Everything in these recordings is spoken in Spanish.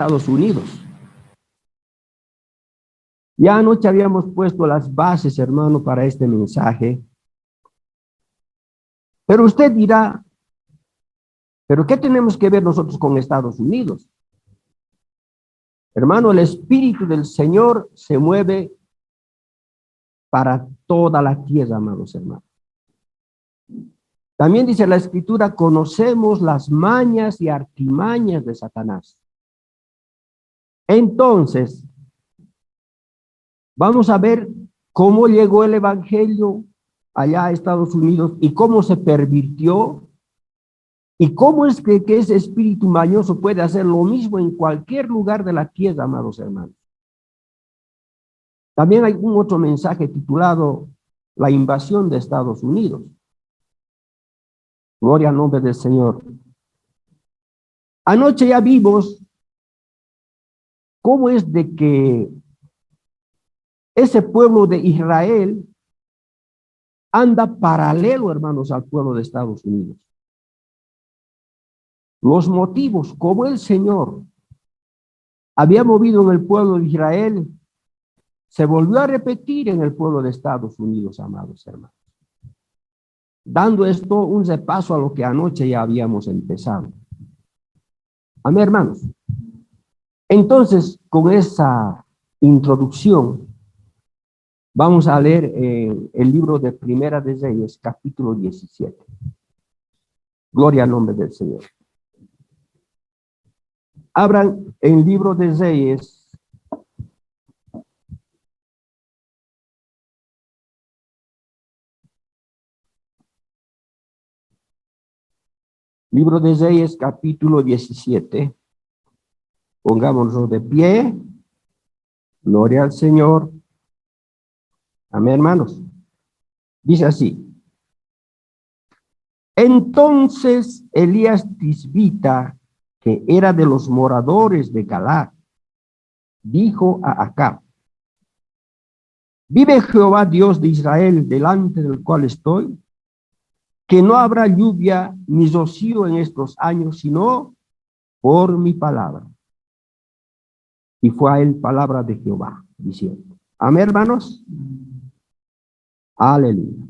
Estados Unidos. Ya anoche habíamos puesto las bases, hermano, para este mensaje. Pero usted dirá, ¿pero qué tenemos que ver nosotros con Estados Unidos? Hermano, el Espíritu del Señor se mueve para toda la tierra, amados hermanos. También dice la Escritura, conocemos las mañas y artimañas de Satanás. Entonces, vamos a ver cómo llegó el Evangelio allá a Estados Unidos y cómo se pervirtió y cómo es que ese espíritu mañoso puede hacer lo mismo en cualquier lugar de la tierra, amados hermanos. También hay un otro mensaje titulado La invasión de Estados Unidos. Gloria al nombre del Señor. Anoche ya vimos cómo es de que ese pueblo de Israel anda paralelo, hermanos, al pueblo de Estados Unidos. Los motivos, como el Señor había movido en el pueblo de Israel, se volvió a repetir en el pueblo de Estados Unidos, amados hermanos. Dando esto un repaso a lo que anoche ya habíamos empezado. Amén, hermanos. Entonces, con esa introducción, vamos a leer el libro de Primera de Reyes, capítulo 17. Gloria al nombre del Señor. Abran el libro de Reyes. Libro de Reyes, capítulo 17. Pongámonos de pie. Gloria al Señor. Amén, hermanos. Dice así. Entonces Elías Tisbita, que era de los moradores de Galaad, dijo a Acab: vive Jehová Dios de Israel, delante del cual estoy, que no habrá lluvia ni rocío en estos años, sino por mi palabra. Y fue a él palabra de Jehová, diciendo. Amén, hermanos. Aleluya.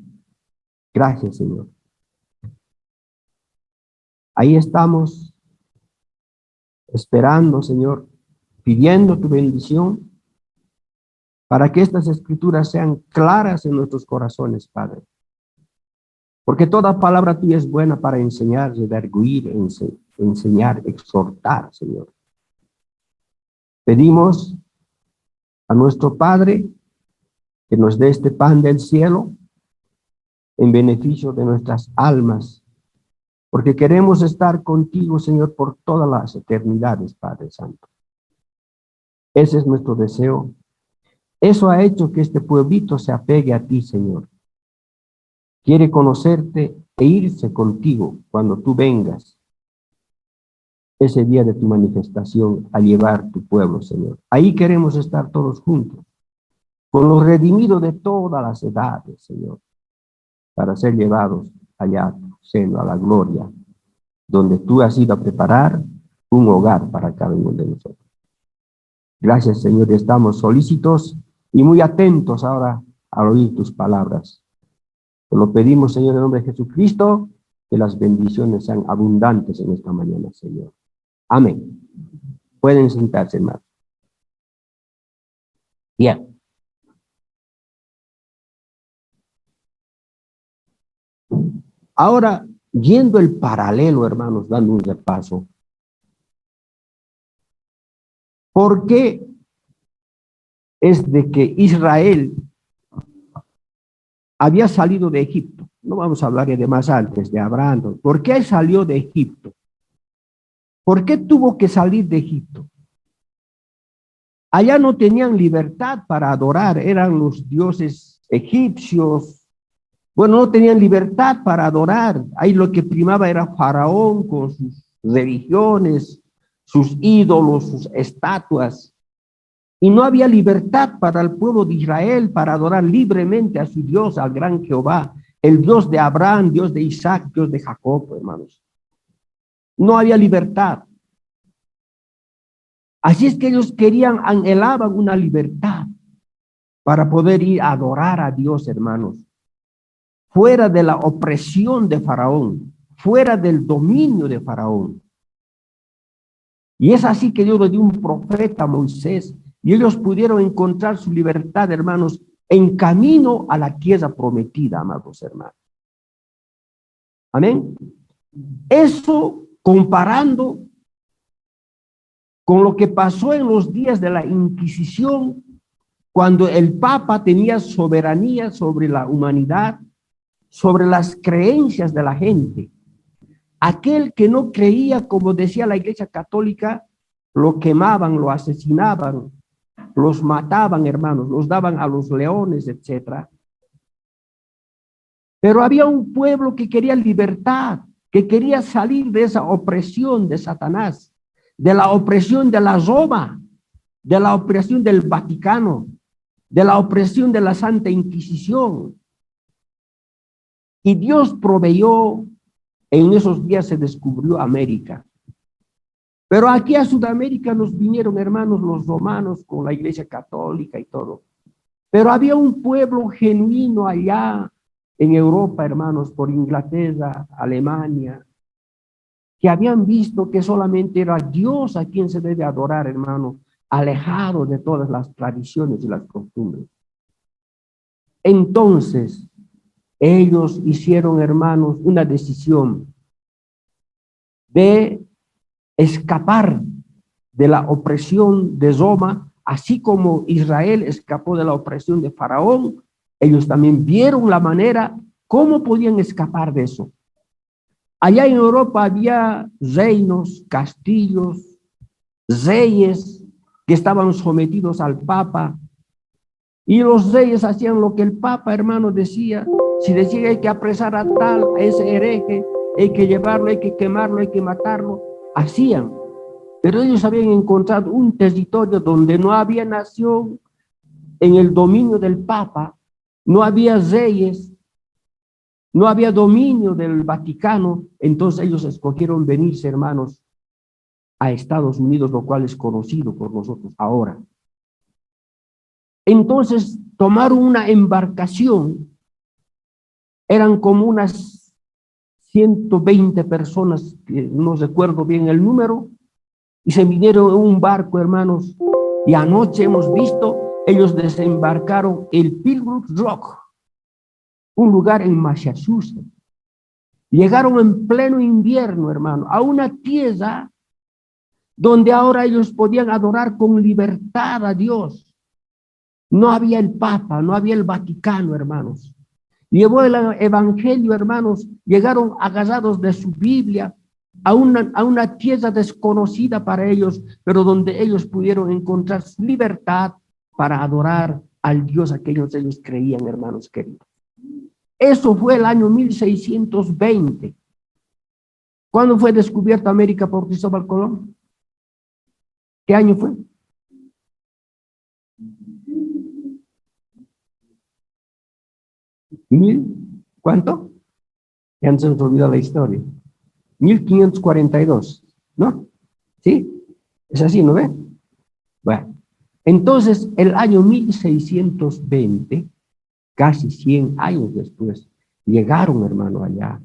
Gracias, Señor. Ahí estamos esperando, Señor, pidiendo tu bendición para que estas escrituras sean claras en nuestros corazones, Padre. Porque toda palabra tuya es buena para enseñar, redarguir, enseñar, exhortar, Señor. Pedimos a nuestro Padre que nos dé este pan del cielo en beneficio de nuestras almas, porque queremos estar contigo, Señor, por todas las eternidades, Padre Santo. Ese es nuestro deseo. Eso ha hecho que este pueblito se apegue a ti, Señor. Quiere conocerte e irse contigo cuando tú vengas ese día de tu manifestación a llevar tu pueblo, Señor. Ahí queremos estar todos juntos, con los redimidos de todas las edades, Señor, para ser llevados allá a tu seno, a la gloria, donde tú has ido a preparar un hogar para cada uno de nosotros. Gracias, Señor, estamos solícitos y muy atentos ahora al oír tus palabras. Te lo pedimos, Señor, en nombre de Jesucristo, que las bendiciones sean abundantes en esta mañana, Señor. Amén. Pueden sentarse, hermanos. Bien. Ahora, yendo el paralelo, hermanos, dando un repaso. ¿Por qué es de que Israel había salido de Egipto? No vamos a hablar de más antes, de Abraham. ¿Por qué salió de Egipto? ¿Por qué tuvo que salir de Egipto? Allá no tenían libertad para adorar, eran los dioses egipcios. Bueno, no tenían libertad para adorar. Ahí lo que primaba era Faraón con sus religiones, sus ídolos, sus estatuas. Y no había libertad para el pueblo de Israel para adorar libremente a su Dios, al gran Jehová, el Dios de Abraham, Dios de Isaac, Dios de Jacob, hermanos. No había libertad. Así es que ellos anhelaban una libertad para poder ir a adorar a Dios, hermanos, fuera de la opresión de Faraón, fuera del dominio de Faraón. Y es así que Dios le dio un profeta a Moisés, y ellos pudieron encontrar su libertad, hermanos, en camino a la tierra prometida, amados hermanos. Amén. Eso comparando con lo que pasó en los días de la Inquisición, cuando el Papa tenía soberanía sobre la humanidad, sobre las creencias de la gente. Aquel que no creía, como decía la Iglesia Católica, lo quemaban, lo asesinaban, los mataban, hermanos, los daban a los leones, etc. Pero había un pueblo que quería libertad, que quería salir de esa opresión de Satanás, de la opresión de la Roma, de la opresión del Vaticano, de la opresión de la Santa Inquisición. Y Dios proveyó, en esos días se descubrió América. Pero aquí a Sudamérica nos vinieron, hermanos, los romanos con la Iglesia Católica y todo. Pero había un pueblo genuino allá en Europa, hermanos, por Inglaterra, Alemania, que habían visto que solamente era Dios a quien se debe adorar, hermano, alejado de todas las tradiciones y las costumbres. Entonces, ellos hicieron, hermanos, una decisión de escapar de la opresión de Roma, así como Israel escapó de la opresión de Faraón. Ellos también vieron la manera cómo podían escapar de eso. Allá en Europa había reinos, castillos, reyes que estaban sometidos al Papa, y los reyes hacían lo que el Papa, hermano, decía. Si decía hay que apresar a tal, a ese hereje, hay que llevarlo, hay que quemarlo, hay que matarlo, hacían. Pero ellos habían encontrado un territorio donde no había nación en el dominio del Papa, no había reyes, no había dominio del Vaticano. Entonces ellos escogieron venirse, hermanos, a Estados Unidos, lo cual es conocido por nosotros ahora. Entonces tomaron una embarcación, eran como unas 120 personas, que no recuerdo bien el número, y se vinieron en un barco, hermanos, y anoche hemos visto, ellos desembarcaron el Pilgrim Rock, un lugar en Massachusetts. Llegaron en pleno invierno, hermano, a una tierra donde ahora ellos podían adorar con libertad a Dios. No había el Papa, no había el Vaticano, hermanos. Llevó el evangelio, hermanos, llegaron agarrados de su Biblia a una tierra desconocida para ellos, pero donde ellos pudieron encontrar su libertad para adorar al Dios a que ellos creían, hermanos queridos. Eso fue el año 1620. ¿Cuándo fue descubierta América por Cristóbal Colón? ¿Qué año fue? ¿Cuánto? Ya se nos olvidó la historia. 1542, ¿no? ¿Sí? Es así, ¿no ve? Bueno, entonces el año 1620, casi 100 años después, llegaron, hermano, allá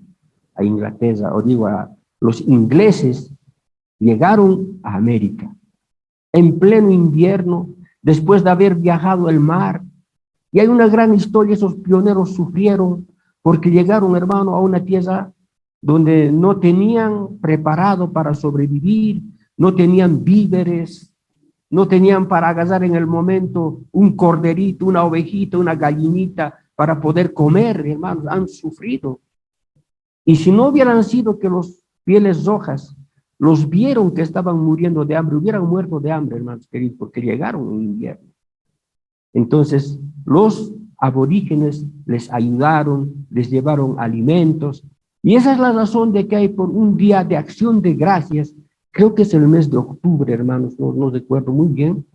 a Inglaterra, o digo, a los ingleses, llegaron a América en pleno invierno, después de haber viajado el mar. Y hay una gran historia, esos pioneros sufrieron porque llegaron, hermano, a una tierra donde no tenían preparado para sobrevivir, no tenían víveres, no tenían para agarrar en el momento un corderito, una ovejita, una gallinita para poder comer, hermanos, han sufrido. Y si no hubieran sido que los pieles rojas los vieron que estaban muriendo de hambre, hubieran muerto de hambre, hermanos queridos, porque llegaron en invierno. Entonces, los aborígenes les ayudaron, les llevaron alimentos, y esa es la razón de que hay por un día de acción de gracias, creo que es el mes de octubre, hermanos, no recuerdo muy bien.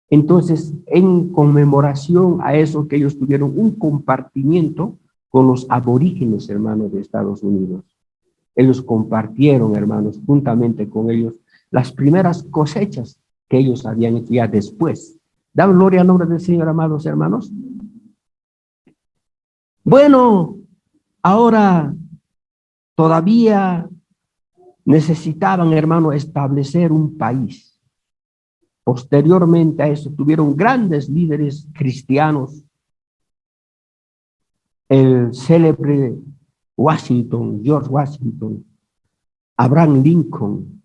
Entonces, en conmemoración a eso, que ellos tuvieron un compartimiento con los aborígenes, hermanos, de Estados Unidos. Ellos compartieron, hermanos, juntamente con ellos, las primeras cosechas que ellos habían hecho ya después. Damos gloria al nombre del Señor, amados hermanos. Bueno, ahora todavía necesitaban, hermano, establecer un país. Posteriormente a eso, tuvieron grandes líderes cristianos. El célebre Washington, George Washington, Abraham Lincoln,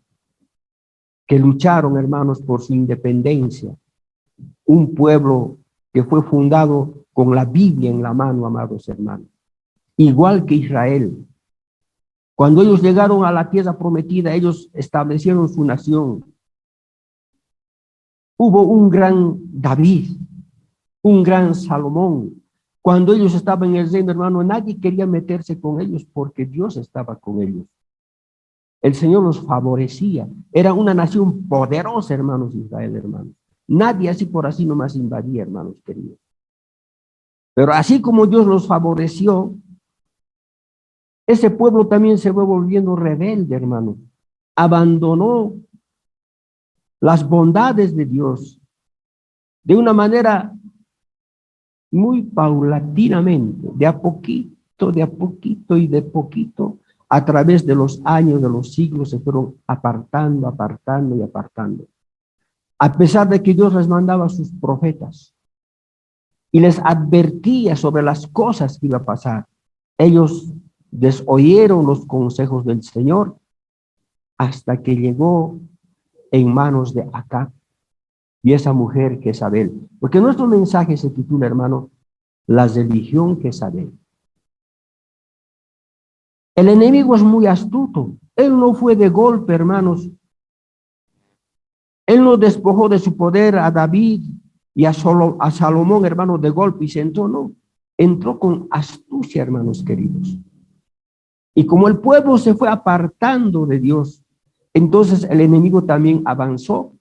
que lucharon, hermanos, por su independencia. Un pueblo que fue fundado con la Biblia en la mano, amados hermanos. Igual que Israel. Cuando ellos llegaron a la tierra prometida, ellos establecieron su nación. Hubo un gran David, un gran Salomón. Cuando ellos estaban en el reino, hermano, nadie quería meterse con ellos porque Dios estaba con ellos. El Señor los favorecía. Era una nación poderosa, hermanos, Israel, hermanos. Nadie así por así nomás invadía, hermanos queridos. Pero así como Dios los favoreció, ese pueblo también se fue volviendo rebelde, hermano. Abandonó las bondades de Dios de una manera muy paulatinamente, de a poquito y de poquito, a través de los años, de los siglos, se fueron apartando. A pesar de que Dios les mandaba a sus profetas y les advertía sobre las cosas que iba a pasar, ellos desoyeron los consejos del Señor hasta que llegó en manos de Acab y esa mujer Jezabel. Porque nuestro mensaje se titula, hermano, la religión Jezabel. El enemigo es muy astuto. Él no fue de golpe, hermanos. Él no despojó de su poder a David y a Salomón, hermanos, de golpe y se entró, no. Entró con astucia, hermanos queridos. Y como el pueblo se fue apartando de Dios, entonces el enemigo también avanzó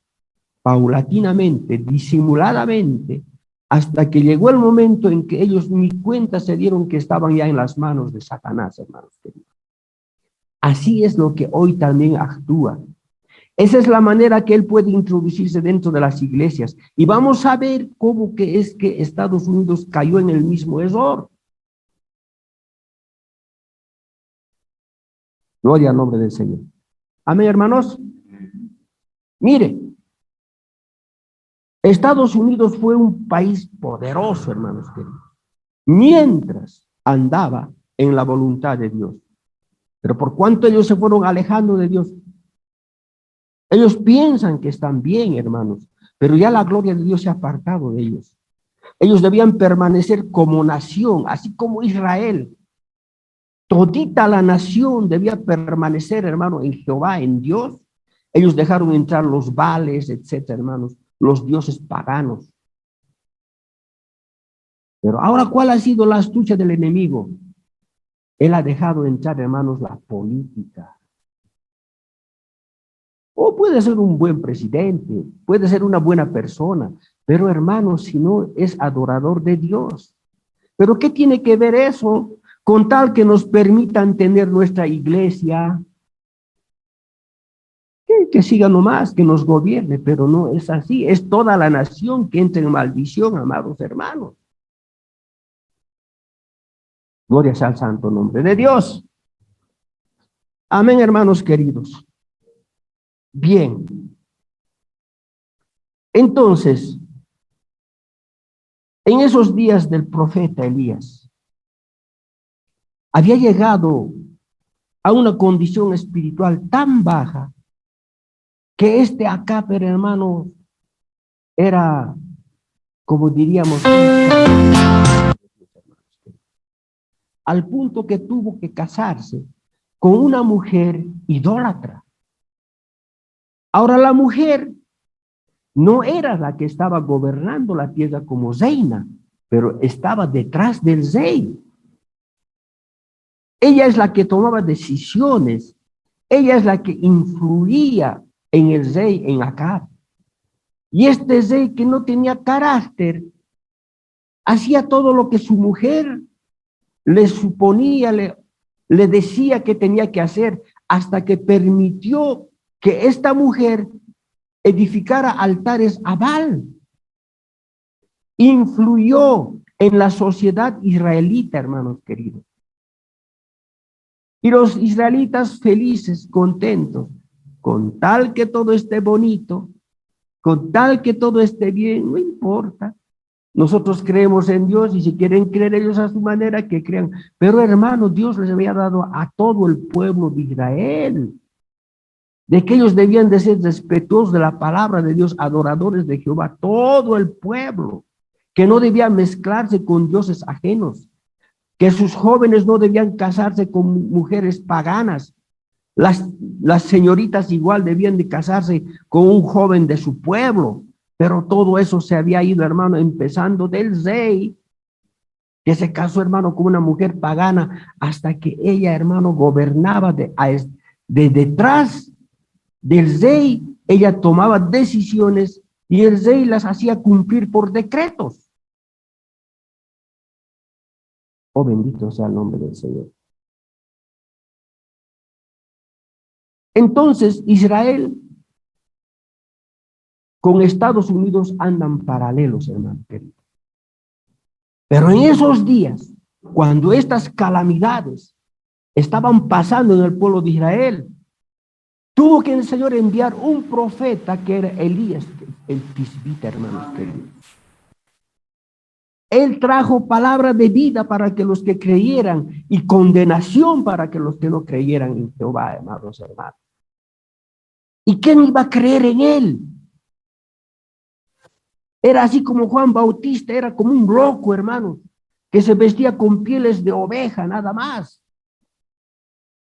paulatinamente, disimuladamente, hasta que llegó el momento en que ellos ni cuenta se dieron que estaban ya en las manos de Satanás, hermanos queridos. Así es lo que hoy también actúa. Esa es la manera que él puede introducirse dentro de las iglesias. Y vamos a ver cómo que es que Estados Unidos cayó en el mismo error. Gloria al nombre del Señor. Amén, hermanos. Mire, Estados Unidos fue un país poderoso, hermanos queridos, mientras andaba en la voluntad de Dios. Pero por cuanto ellos se fueron alejando de Dios, ellos piensan que están bien, hermanos, pero ya la gloria de Dios se ha apartado de ellos. Ellos debían permanecer como nación, así como Israel. Todita la nación debía permanecer, hermano, en Jehová, en Dios. Ellos dejaron entrar los Baales, etcétera, hermanos, los dioses paganos. Pero ahora, ¿cuál ha sido la astucia del enemigo? Él ha dejado entrar, hermanos, la política. O puede ser un buen presidente, puede ser una buena persona, pero hermanos, si no es adorador de Dios. ¿Pero qué tiene que ver eso con tal que nos permitan tener nuestra iglesia? Que siga nomás, que nos gobierne, pero no es así. Es toda la nación que entra en maldición, amados hermanos. Gloria sea al santo nombre de Dios. Amén, hermanos queridos. Bien. Entonces, en esos días del profeta Elías, había llegado a una condición espiritual tan baja que Acab, hermano, era, como diríamos, al punto que tuvo que casarse con una mujer idólatra. Ahora, la mujer no era la que estaba gobernando la tierra como reina, pero estaba detrás del rey. Ella es la que tomaba decisiones. Ella es la que influía en el rey, en Acab. Y este rey que no tenía carácter, hacía todo lo que su mujer le suponía, le decía que tenía que hacer, hasta que permitió que esta mujer edificara altares a Baal. Influyó en la sociedad israelita, hermanos queridos. Y los israelitas felices, contentos, con tal que todo esté bonito, con tal que todo esté bien, no importa. Nosotros creemos en Dios y si quieren creer ellos a su manera, que crean. Pero hermanos, Dios les había dado a todo el pueblo de Israel, de que ellos debían de ser respetuosos de la palabra de Dios, adoradores de Jehová, todo el pueblo, que no debían mezclarse con dioses ajenos, que sus jóvenes no debían casarse con mujeres paganas. Las señoritas igual debían de casarse con un joven de su pueblo. Pero todo eso se había ido, hermano, empezando del rey, que se casó, hermano, con una mujer pagana, hasta que ella, hermano, gobernaba de detrás del rey. Ella tomaba decisiones y el rey las hacía cumplir por decretos. Oh, bendito sea el nombre del Señor. Entonces, Israel con Estados Unidos andan paralelos, hermano querido. Pero en esos días, cuando estas calamidades estaban pasando en el pueblo de Israel, tuvo que el Señor enviar un profeta que era Elías, el tisbita, hermanos queridos. Él trajo palabra de vida para que los que creyeran y condenación para que los que no creyeran en Jehová, hermanos. ¿Y quién iba a creer en él? Era así como Juan Bautista, era como un loco, hermano, que se vestía con pieles de oveja, nada más.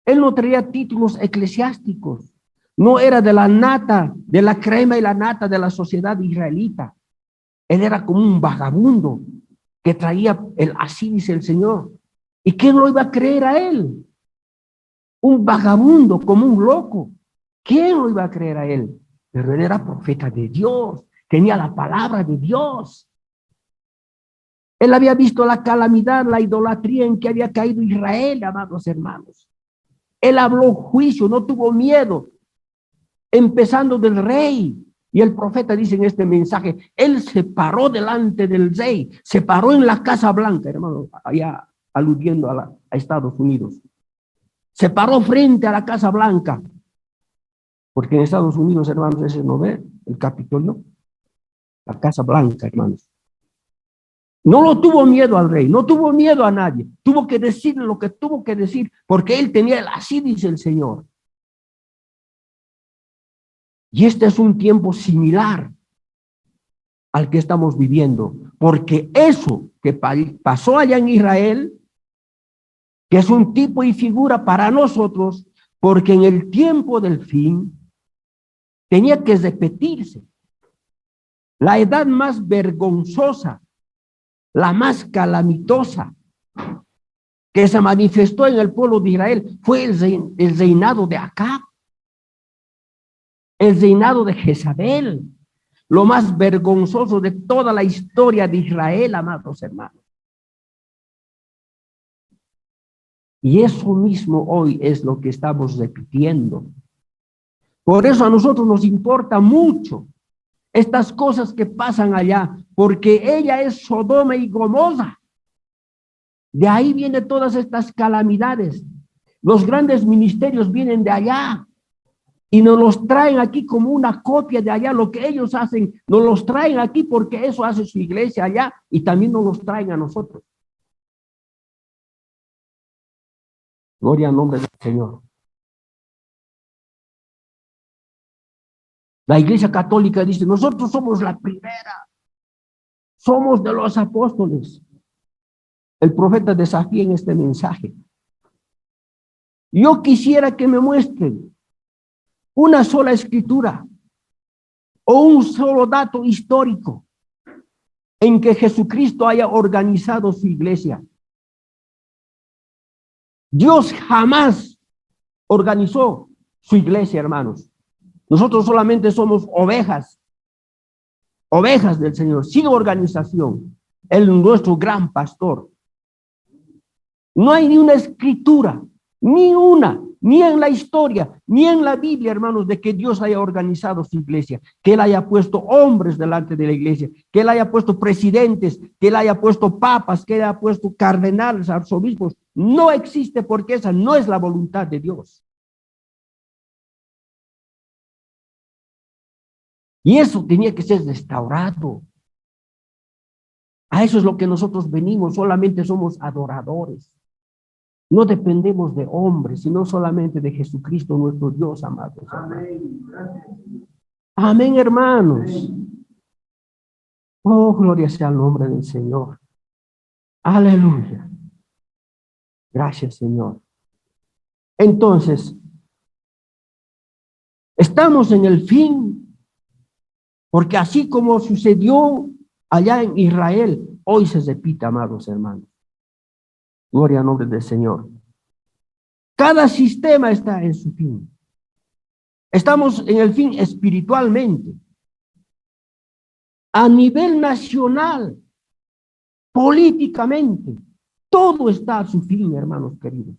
Él no traía títulos eclesiásticos, no era de la nata, de la crema y la nata de la sociedad israelita. Él era como un vagabundo que traía así dice el Señor. ¿Y quién lo iba a creer a él? Un vagabundo, como un loco. ¿Quién lo iba a creer a él? Pero él era profeta de Dios. Tenía la palabra de Dios. Él había visto la calamidad, la idolatría en que había caído Israel, amados hermanos. Él habló juicio, no tuvo miedo, empezando del rey. Y el profeta dice en este mensaje, él se paró delante del rey, se paró en la Casa Blanca, hermano, allá aludiendo a Estados Unidos. Se paró frente a la Casa Blanca, porque en Estados Unidos, hermanos, ese no ve el Capitolio. La Casa Blanca, hermanos. No lo tuvo miedo al rey, no tuvo miedo a nadie. Tuvo que decirle lo que tuvo que decir, porque él tenía así dice el Señor. Y este es un tiempo similar al que estamos viviendo, porque eso que pasó allá en Israel, que es un tipo y figura para nosotros, porque en el tiempo del fin tenía que repetirse. La edad más vergonzosa, la más calamitosa que se manifestó en el pueblo de Israel fue el reinado de Acab, el reinado de Jezabel, lo más vergonzoso de toda la historia de Israel, amados hermanos. Y eso mismo hoy es lo que estamos repitiendo. Por eso a nosotros nos importa mucho estas cosas que pasan allá, porque ella es Sodoma y Gomorra. De ahí vienen todas estas calamidades. Los grandes ministerios vienen de allá y nos los traen aquí como una copia de allá. Lo que ellos hacen, nos los traen aquí porque eso hace su iglesia allá y también nos los traen a nosotros. Gloria al nombre del Señor. La Iglesia Católica dice, nosotros somos la primera, somos de los apóstoles. El profeta desafía en este mensaje. Yo quisiera que me muestren una sola escritura o un solo dato histórico en que Jesucristo haya organizado su iglesia. Dios jamás organizó su iglesia, hermanos. Nosotros solamente somos ovejas del Señor, sin organización. Él es nuestro gran pastor. No hay ni una escritura, ni una, ni en la historia, ni en la Biblia, hermanos, de que Dios haya organizado su iglesia, que Él haya puesto hombres delante de la iglesia, que Él haya puesto presidentes, que Él haya puesto papas, que Él haya puesto cardenales, arzobispos. No existe, porque esa no es la voluntad de Dios. Y eso tenía que ser restaurado. A eso es lo que nosotros venimos, solamente somos adoradores. No dependemos de hombres, sino solamente de Jesucristo, nuestro Dios, amados. Amén. Amén, hermanos. Oh, gloria sea el nombre del Señor. Aleluya. Gracias, Señor. Entonces, estamos en el fin, porque así como sucedió allá en Israel, hoy se repite, amados hermanos. Gloria al nombre del Señor. Cada sistema está en su fin. Estamos en el fin espiritualmente. A nivel nacional, políticamente, todo está a su fin, hermanos queridos.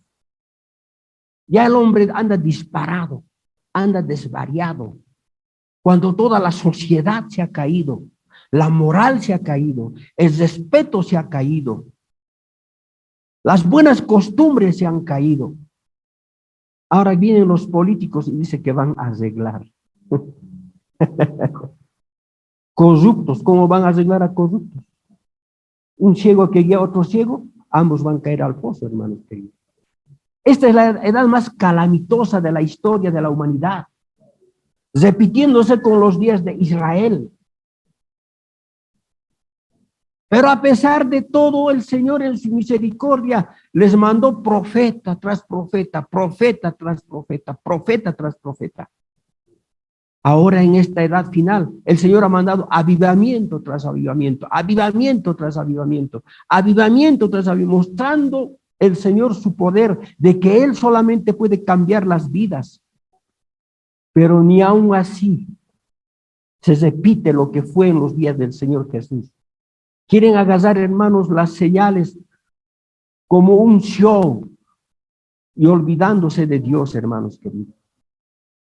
Ya el hombre anda disparado, anda desvariado. Cuando toda la sociedad se ha caído, la moral se ha caído, el respeto se ha caído, las buenas costumbres se han caído. Ahora vienen los políticos y dicen que van a arreglar. Corruptos, ¿cómo van a arreglar a corruptos? Un ciego que guía a otro ciego, ambos van a caer al pozo, hermanos queridos. Esta es la edad más calamitosa de la historia de la humanidad, repitiéndose con los días de Israel. Pero a pesar de todo, el Señor en su misericordia les mandó profeta tras profeta, profeta tras profeta, profeta tras profeta. Ahora en esta edad final, el Señor ha mandado avivamiento tras avivamiento, avivamiento tras avivamiento, avivamiento tras avivamiento, mostrando el Señor su poder de que Él solamente puede cambiar las vidas. Pero ni aún así se repite lo que fue en los días del Señor Jesús. Quieren agarrar, hermanos, las señales como un show y olvidándose de Dios, hermanos queridos.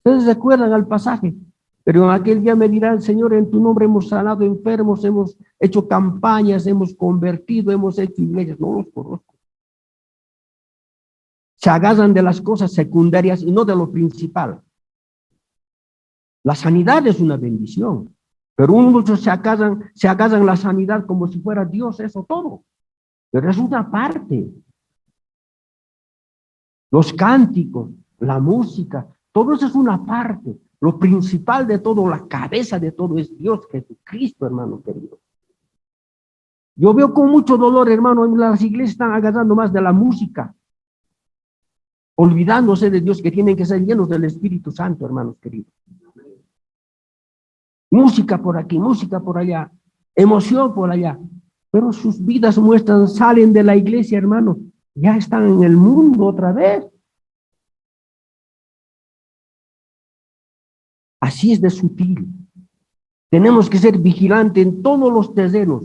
Ustedes recuerdan al pasaje, pero en aquel día me dirá el Señor, en tu nombre hemos sanado enfermos, hemos hecho campañas, hemos convertido, hemos hecho iglesias. No los conozco. Se agarran de las cosas secundarias y no de lo principal. La sanidad es una bendición, pero muchos se agarran la sanidad como si fuera Dios, eso todo. Pero es una parte. Los cánticos, la música, todo eso es una parte. Lo principal de todo, la cabeza de todo es Dios, Jesucristo, hermano querido. Yo veo con mucho dolor, hermano, las iglesias están agarrando más de la música, olvidándose de Dios, que tienen que ser llenos del Espíritu Santo, hermanos queridos. Música por aquí, música por allá, emoción por allá, pero sus vidas muestran, salen de la iglesia, hermano, ya están en el mundo otra vez. Así es de sutil. Tenemos que ser vigilantes en todos los terrenos.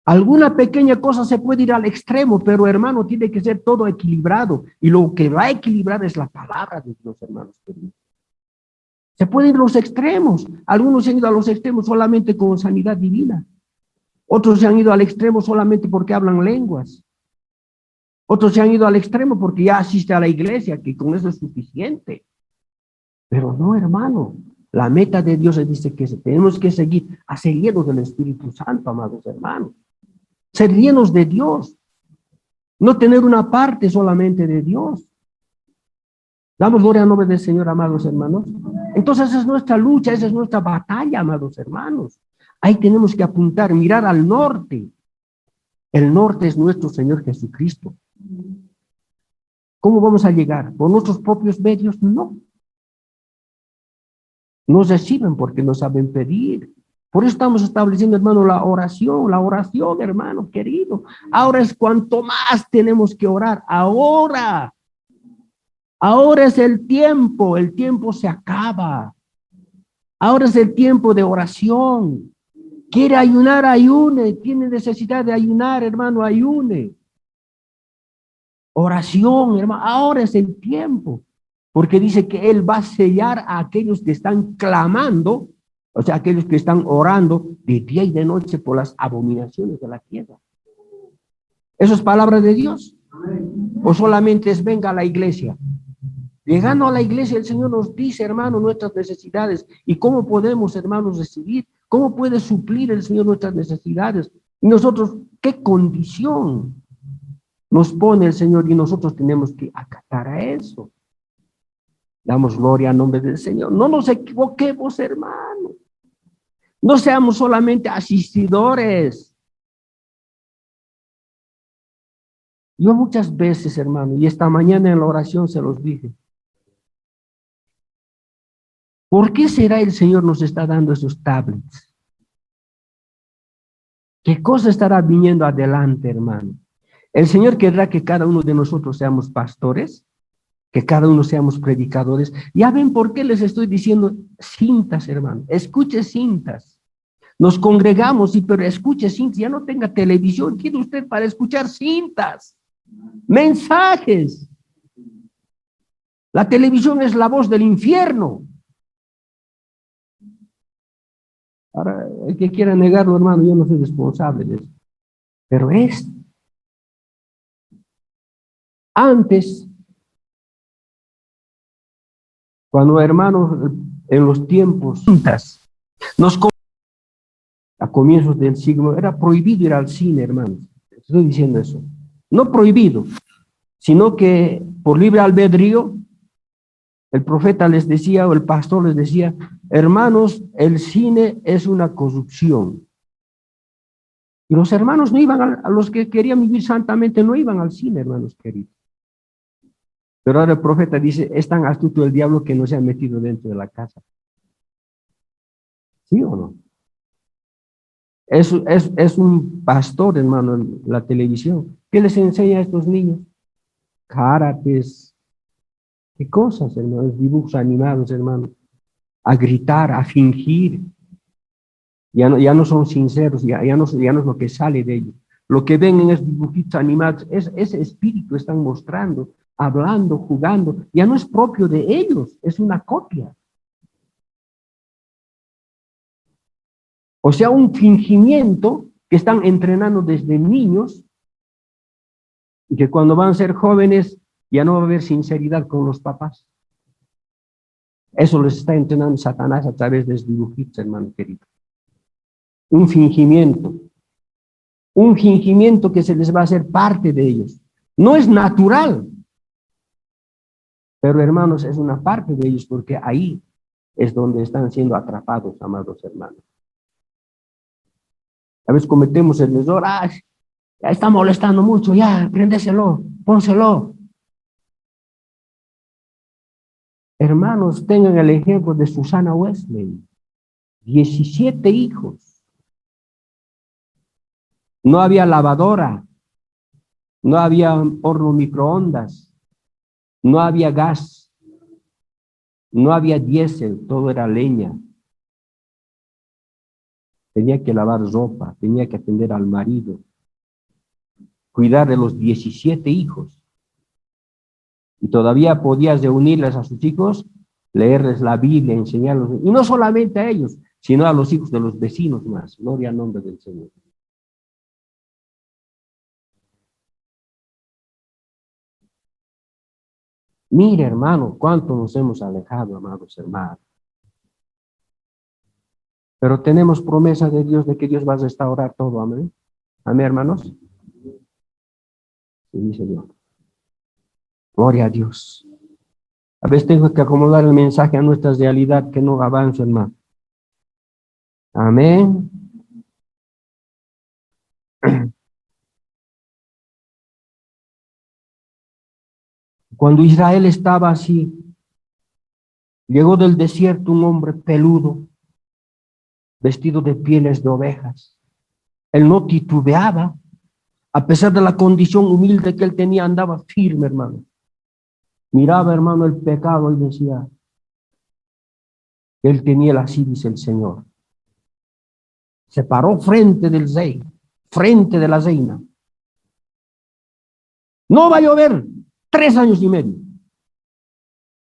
Alguna pequeña cosa se puede ir al extremo, pero hermano, tiene que ser todo equilibrado. Y lo que va a equilibrar es la palabra de Dios, hermanos queridos. Se pueden ir a los extremos. Algunos se han ido a los extremos solamente con sanidad divina. Otros se han ido al extremo solamente porque hablan lenguas. Otros se han ido al extremo porque ya asiste a la iglesia, que con eso es suficiente. Pero no, hermano. La meta de Dios dice que tenemos que seguir a ser llenos del Espíritu Santo, amados hermanos. Ser llenos de Dios. No tener una parte solamente de Dios. Damos gloria al nombre del Señor, amados hermanos. Entonces esa es nuestra lucha, esa es nuestra batalla, amados hermanos. Ahí tenemos que apuntar, mirar al norte. El norte es nuestro Señor Jesucristo. ¿Cómo vamos a llegar? ¿Por nuestros propios medios? No. Nos reciben porque no saben pedir. Por eso estamos estableciendo, hermano, la oración, hermano querido. Ahora es cuanto más tenemos que orar. Ahora es el tiempo se acaba. Ahora es el tiempo de oración. Quiere ayunar, ayune. Tiene necesidad de ayunar, hermano, ayune. Oración, hermano, ahora es el tiempo. Porque dice que Él va a sellar a aquellos que están clamando, o sea, aquellos que están orando de día y de noche por las abominaciones de la tierra. ¿Eso es palabra de Dios? ¿O solamente es venga a la iglesia? Llegando a la iglesia, el Señor nos dice, hermano, nuestras necesidades y cómo podemos, hermanos, recibir, cómo puede suplir el Señor nuestras necesidades. Y nosotros, ¿qué condición nos pone el Señor? Y nosotros tenemos que acatar a eso. Damos gloria al nombre del Señor. No nos equivoquemos, hermano. No seamos solamente asistidores. Yo muchas veces, hermano, y esta mañana en la oración se los dije, ¿por qué será el Señor nos está dando esos tablets? ¿Qué cosa estará viniendo adelante, hermano? El Señor querrá que cada uno de nosotros seamos pastores, que cada uno seamos predicadores. Ya ven por qué les estoy diciendo cintas, hermano. Escuche cintas. Nos congregamos, pero escuche cintas. Ya no tenga televisión. ¿Quiere usted para escuchar cintas? Mensajes. La televisión es la voz del infierno. Ahora, el que quiera negarlo, hermano, yo no soy responsable de eso. Pero es antes, cuando, hermanos, en los tiempos, nos a comienzos del siglo, era prohibido ir al cine, hermanos. Estoy diciendo eso. No prohibido, sino que por libre albedrío, el profeta les decía, o el pastor les decía, hermanos, el cine es una corrupción. Y los hermanos no iban, a los que querían vivir santamente, no iban al cine, hermanos queridos. Pero ahora el profeta dice, es tan astuto el diablo que no se ha metido dentro de la casa. ¿Sí o no? Es un pastor, hermano, en la televisión. ¿Qué les enseña a estos niños? Karates, qué cosas, hermano, dibujos animados, hermano. A gritar, a fingir. Ya no son sinceros, ya no es lo que sale de ellos. Lo que ven en esos dibujitos animados, ese espíritu están mostrando, hablando, jugando. Ya no es propio de ellos, es una copia. O sea, un fingimiento que están entrenando desde niños y que cuando van a ser jóvenes ya no va a haber sinceridad con los papás. Eso les está entrenando Satanás a través de los dibujitos, hermano querido. Un fingimiento que se les va a hacer parte de ellos. No es natural, pero hermanos, es una parte de ellos porque ahí es donde están siendo atrapados, amados hermanos. A veces cometemos el error, ya está molestando mucho, ya, préndeselo, pónselo. Hermanos, tengan el ejemplo de Susana Wesley, 17 hijos. No había lavadora, no había horno microondas, no había gas, no había diésel, todo era leña. Tenía que lavar ropa, tenía que atender al marido, cuidar de los 17 hijos. Y todavía podía reunirles a sus hijos, leerles la Biblia, enseñarlos. Y no solamente a ellos, sino a los hijos de los vecinos más. Gloria al nombre del Señor. Mire, hermano, cuánto nos hemos alejado, amados hermanos. Pero tenemos promesa de Dios de que Dios va a restaurar todo, amén. Amén, hermanos. Sí, Señor. Gloria a Dios. A veces tengo que acomodar el mensaje a nuestra realidad, que no avance, hermano. Amén. Cuando Israel estaba así, llegó del desierto un hombre peludo, vestido de pieles de ovejas. Él no titubeaba, a pesar de la condición humilde que él tenía, andaba firme, hermano. Miraba, hermano, el pecado y decía, él tenía así, dice el Señor. Se paró frente del rey, frente de la reina. No va a llover 3 años y medio,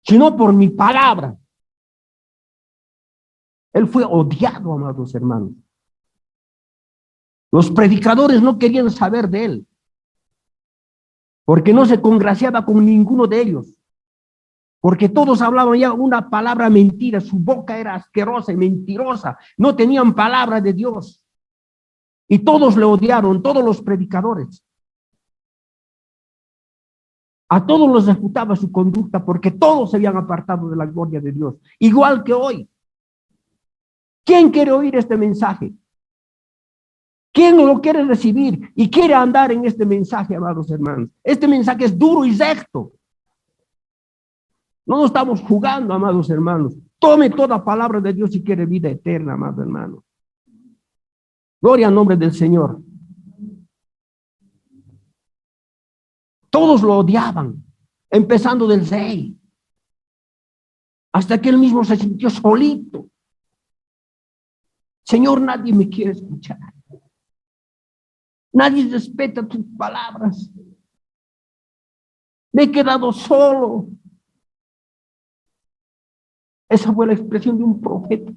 sino por mi palabra. Él fue odiado, amados hermanos. Los predicadores no querían saber de él, porque no se congraciaba con ninguno de ellos, porque todos hablaban ya una palabra mentira, su boca era asquerosa y mentirosa, no tenían palabra de Dios. Y todos le odiaron, todos los predicadores. A todos los refutaba su conducta, porque todos se habían apartado de la gloria de Dios, igual que hoy. ¿Quién quiere oír este mensaje? ¿Quién no lo quiere recibir y quiere andar en este mensaje, amados hermanos? Este mensaje es duro y recto. No nos estamos jugando, amados hermanos. Tome toda palabra de Dios si quiere vida eterna, amados hermanos. Gloria al nombre del Señor. Todos lo odiaban, empezando del rey, hasta que él mismo se sintió solito. Señor, nadie me quiere escuchar. Nadie respeta tus palabras. Me he quedado solo. Esa fue la expresión de un profeta.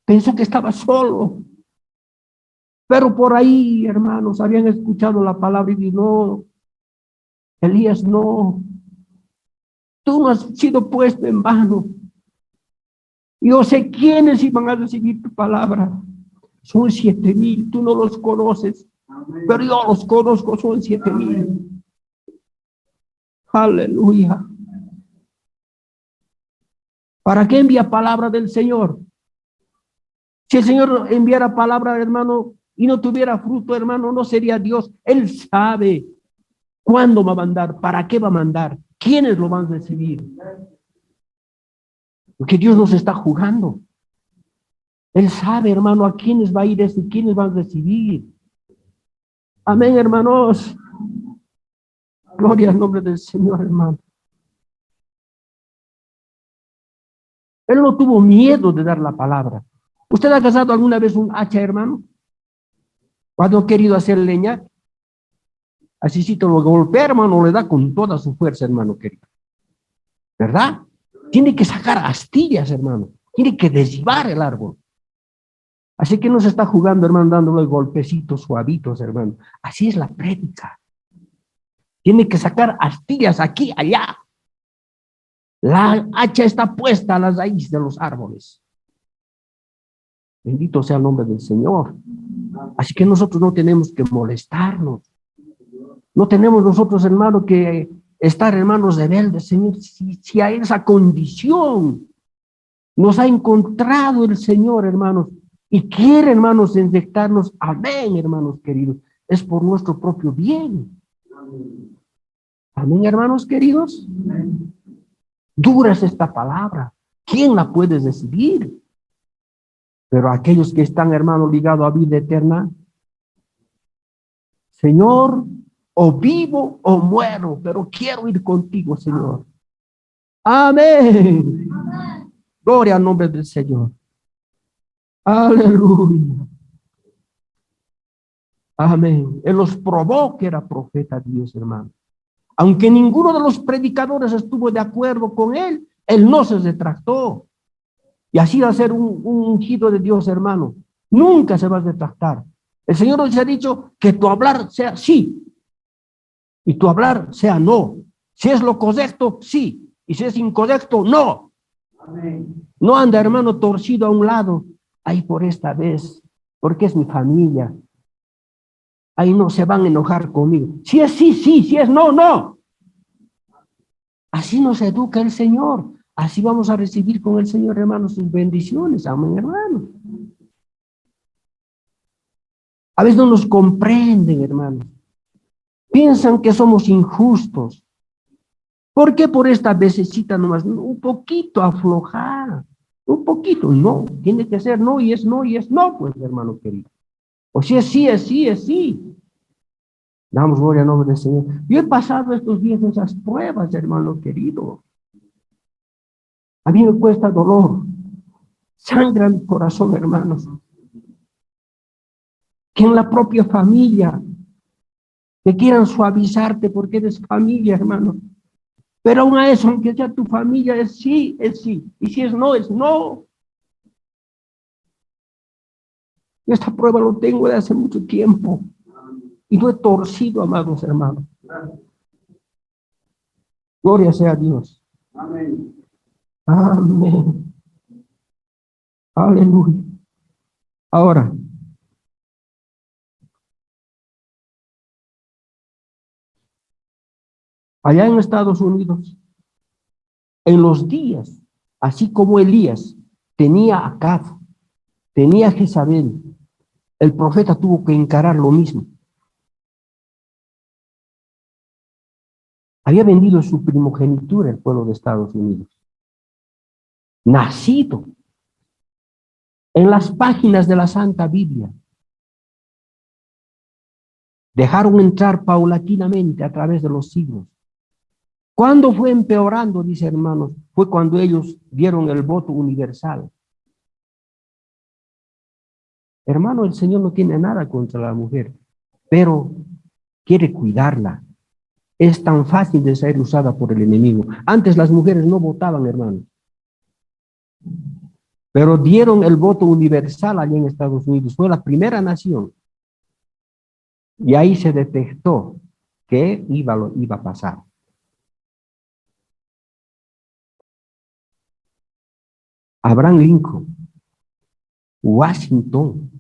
Pensó que estaba solo. Pero por ahí, hermanos, habían escuchado la palabra y dijo, no, Elías, no. Tú no has sido puesto en vano. Yo sé quiénes iban a recibir tu palabra. Son 7,000, tú no los conoces, pero yo los conozco, son 7,000. Aleluya. ¿Para qué envía palabra del Señor? Si el Señor enviara palabra, hermano, y no tuviera fruto, hermano, no sería Dios. Él sabe cuándo va a mandar, para qué va a mandar, quiénes lo van a recibir. Porque Dios nos está jugando. Él sabe, hermano, a quiénes va a ir eso y quiénes van a recibir. Amén, hermanos. Gloria al nombre del Señor, hermano. Él no tuvo miedo de dar la palabra. ¿Usted ha cazado alguna vez un hacha, hermano? Cuando ha querido hacer leña, así si te lo golpea, hermano, le da con toda su fuerza, hermano querido. ¿Verdad? Tiene que sacar astillas, hermano. Tiene que deshivar el árbol. Así que no se está jugando, hermano, dándole golpecitos suavitos, hermano. Así es la prédica. Tiene que sacar astillas aquí, allá. La hacha está puesta a la raíz de los árboles. Bendito sea el nombre del Señor. Así que nosotros no tenemos que molestarnos. No tenemos nosotros, hermano, que estar, hermanos, rebeldes, Señor. Si a esa condición nos ha encontrado el Señor, hermanos, y quiere, hermanos, inyectarnos, amén, hermanos queridos, es por nuestro propio bien. Amén, hermanos queridos. Dura es esta palabra. ¿Quién la puede recibir? Pero aquellos que están, hermanos, ligados a vida eterna, Señor, o vivo o muero, pero quiero ir contigo, Señor. Amén. Gloria al nombre del Señor. Aleluya. Amén. Él los probó que era profeta Dios, hermano. Aunque ninguno de los predicadores estuvo de acuerdo con él, él no se retractó. Y así va a ser un ungido de Dios, hermano. Nunca se va a retractar. El Señor nos ha dicho que tu hablar sea sí y tu hablar sea no. Si es lo correcto, sí. Y si es incorrecto, no. Amén. No anda, hermano, torcido a un lado. Ay, por esta vez, porque es mi familia. Ahí no se van a enojar conmigo. Si es sí, sí, si es no, no. Así nos educa el Señor. Así vamos a recibir con el Señor, hermanos, sus bendiciones. Amén, hermano. A veces no nos comprenden, hermanos. Piensan que somos injustos. ¿Por qué por esta vecesita nomás? Un poquito aflojar. Un poquito. No, tiene que ser no y es no y es no, pues, hermano querido. O si es sí, es sí, es sí. Damos gloria al nombre del Señor. Yo he pasado estos días esas pruebas, hermano querido. A mí me cuesta dolor. Sangra mi corazón, hermanos. Que en la propia familia que quieran suavizarte porque eres familia, hermano. Pero aún a eso, aunque sea tu familia, es sí, es sí. Y si es no, es no. Esta prueba lo tengo de hace mucho tiempo. Y no he torcido, amados hermanos. Gloria sea a Dios. Amén. Amén. Aleluya. Ahora, allá en Estados Unidos, en los días, así como Elías tenía a Acab, tenía a Jezabel, el profeta tuvo que encarar lo mismo. Había vendido su primogenitura el pueblo de Estados Unidos. Nacido en las páginas de la Santa Biblia. Dejaron entrar paulatinamente a través de los siglos. ¿Cuándo fue empeorando, dice hermanos? Fue cuando ellos dieron el voto universal. Hermano, el Señor no tiene nada contra la mujer, pero quiere cuidarla. Es tan fácil de ser usada por el enemigo. Antes las mujeres no votaban, hermano, pero dieron el voto universal allá en Estados Unidos. Fue la primera nación. Y ahí se detectó que iba a pasar. Abraham Lincoln, Washington,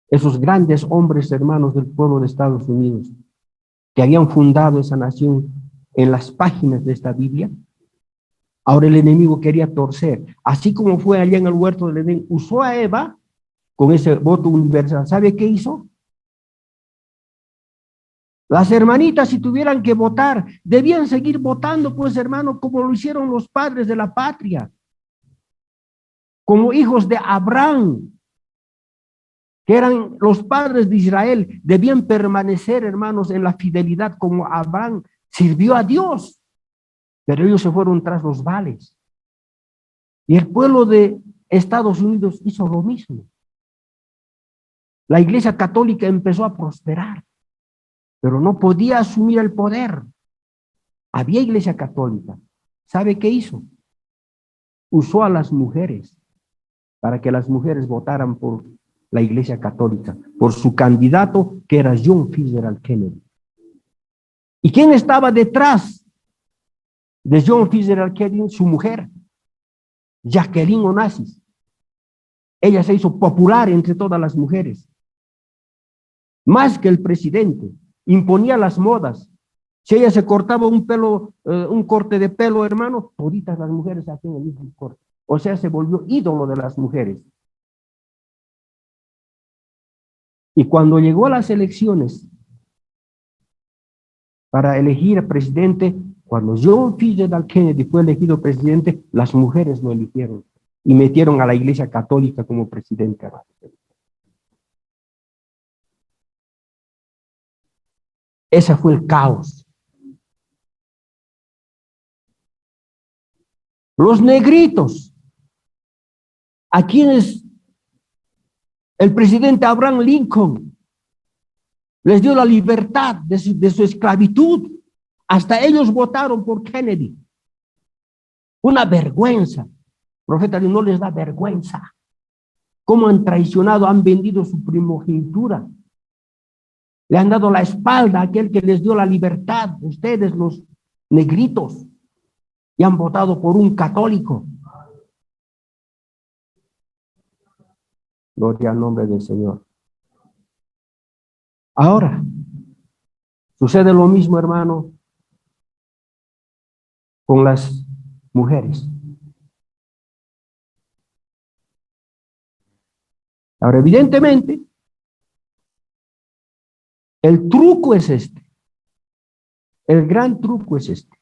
esos grandes hombres hermanos del pueblo de Estados Unidos que habían fundado esa nación en las páginas de esta Biblia, ahora el enemigo quería torcer. Así como fue allá en el huerto del Edén, usó a Eva con ese voto universal. ¿Sabe qué hizo? Las hermanitas, si tuvieran que votar, debían seguir votando, pues hermano, como lo hicieron los padres de la patria, como hijos de Abraham, que eran los padres de Israel, debían permanecer, hermanos, en la fidelidad como Abraham sirvió a Dios, pero ellos se fueron tras los Baales. Y el pueblo de Estados Unidos hizo lo mismo. La Iglesia Católica empezó a prosperar, pero no podía asumir el poder. Había Iglesia Católica. ¿Sabe qué hizo? Usó a las mujeres para que las mujeres votaran por la Iglesia Católica, por su candidato que era John Fitzgerald Kennedy. ¿Y quién estaba detrás de John Fitzgerald Kennedy? Su mujer, Jacqueline Onassis. Ella se hizo popular entre todas las mujeres, más que el presidente. Imponía las modas. Si ella se cortaba un pelo, un corte de pelo, hermano, toditas las mujeres hacían el mismo corte. O sea, se volvió ídolo de las mujeres. Y cuando llegó a las elecciones para elegir presidente, cuando John Fitzgerald Kennedy fue elegido presidente, las mujeres lo eligieron y metieron a la Iglesia Católica como presidente. Ese fue el caos. Los negritos, a quienes el presidente Abraham Lincoln les dio la libertad de su esclavitud, hasta ellos votaron por Kennedy. Una vergüenza. Profeta, no les da vergüenza. Cómo han traicionado, han vendido su primogenitura. Le han dado la espalda a aquel que les dio la libertad, ustedes los negritos, y han votado por un católico. Gloria al nombre del Señor. Ahora, sucede lo mismo, hermano, con las mujeres. Ahora, evidentemente, el truco es este. El gran truco es este.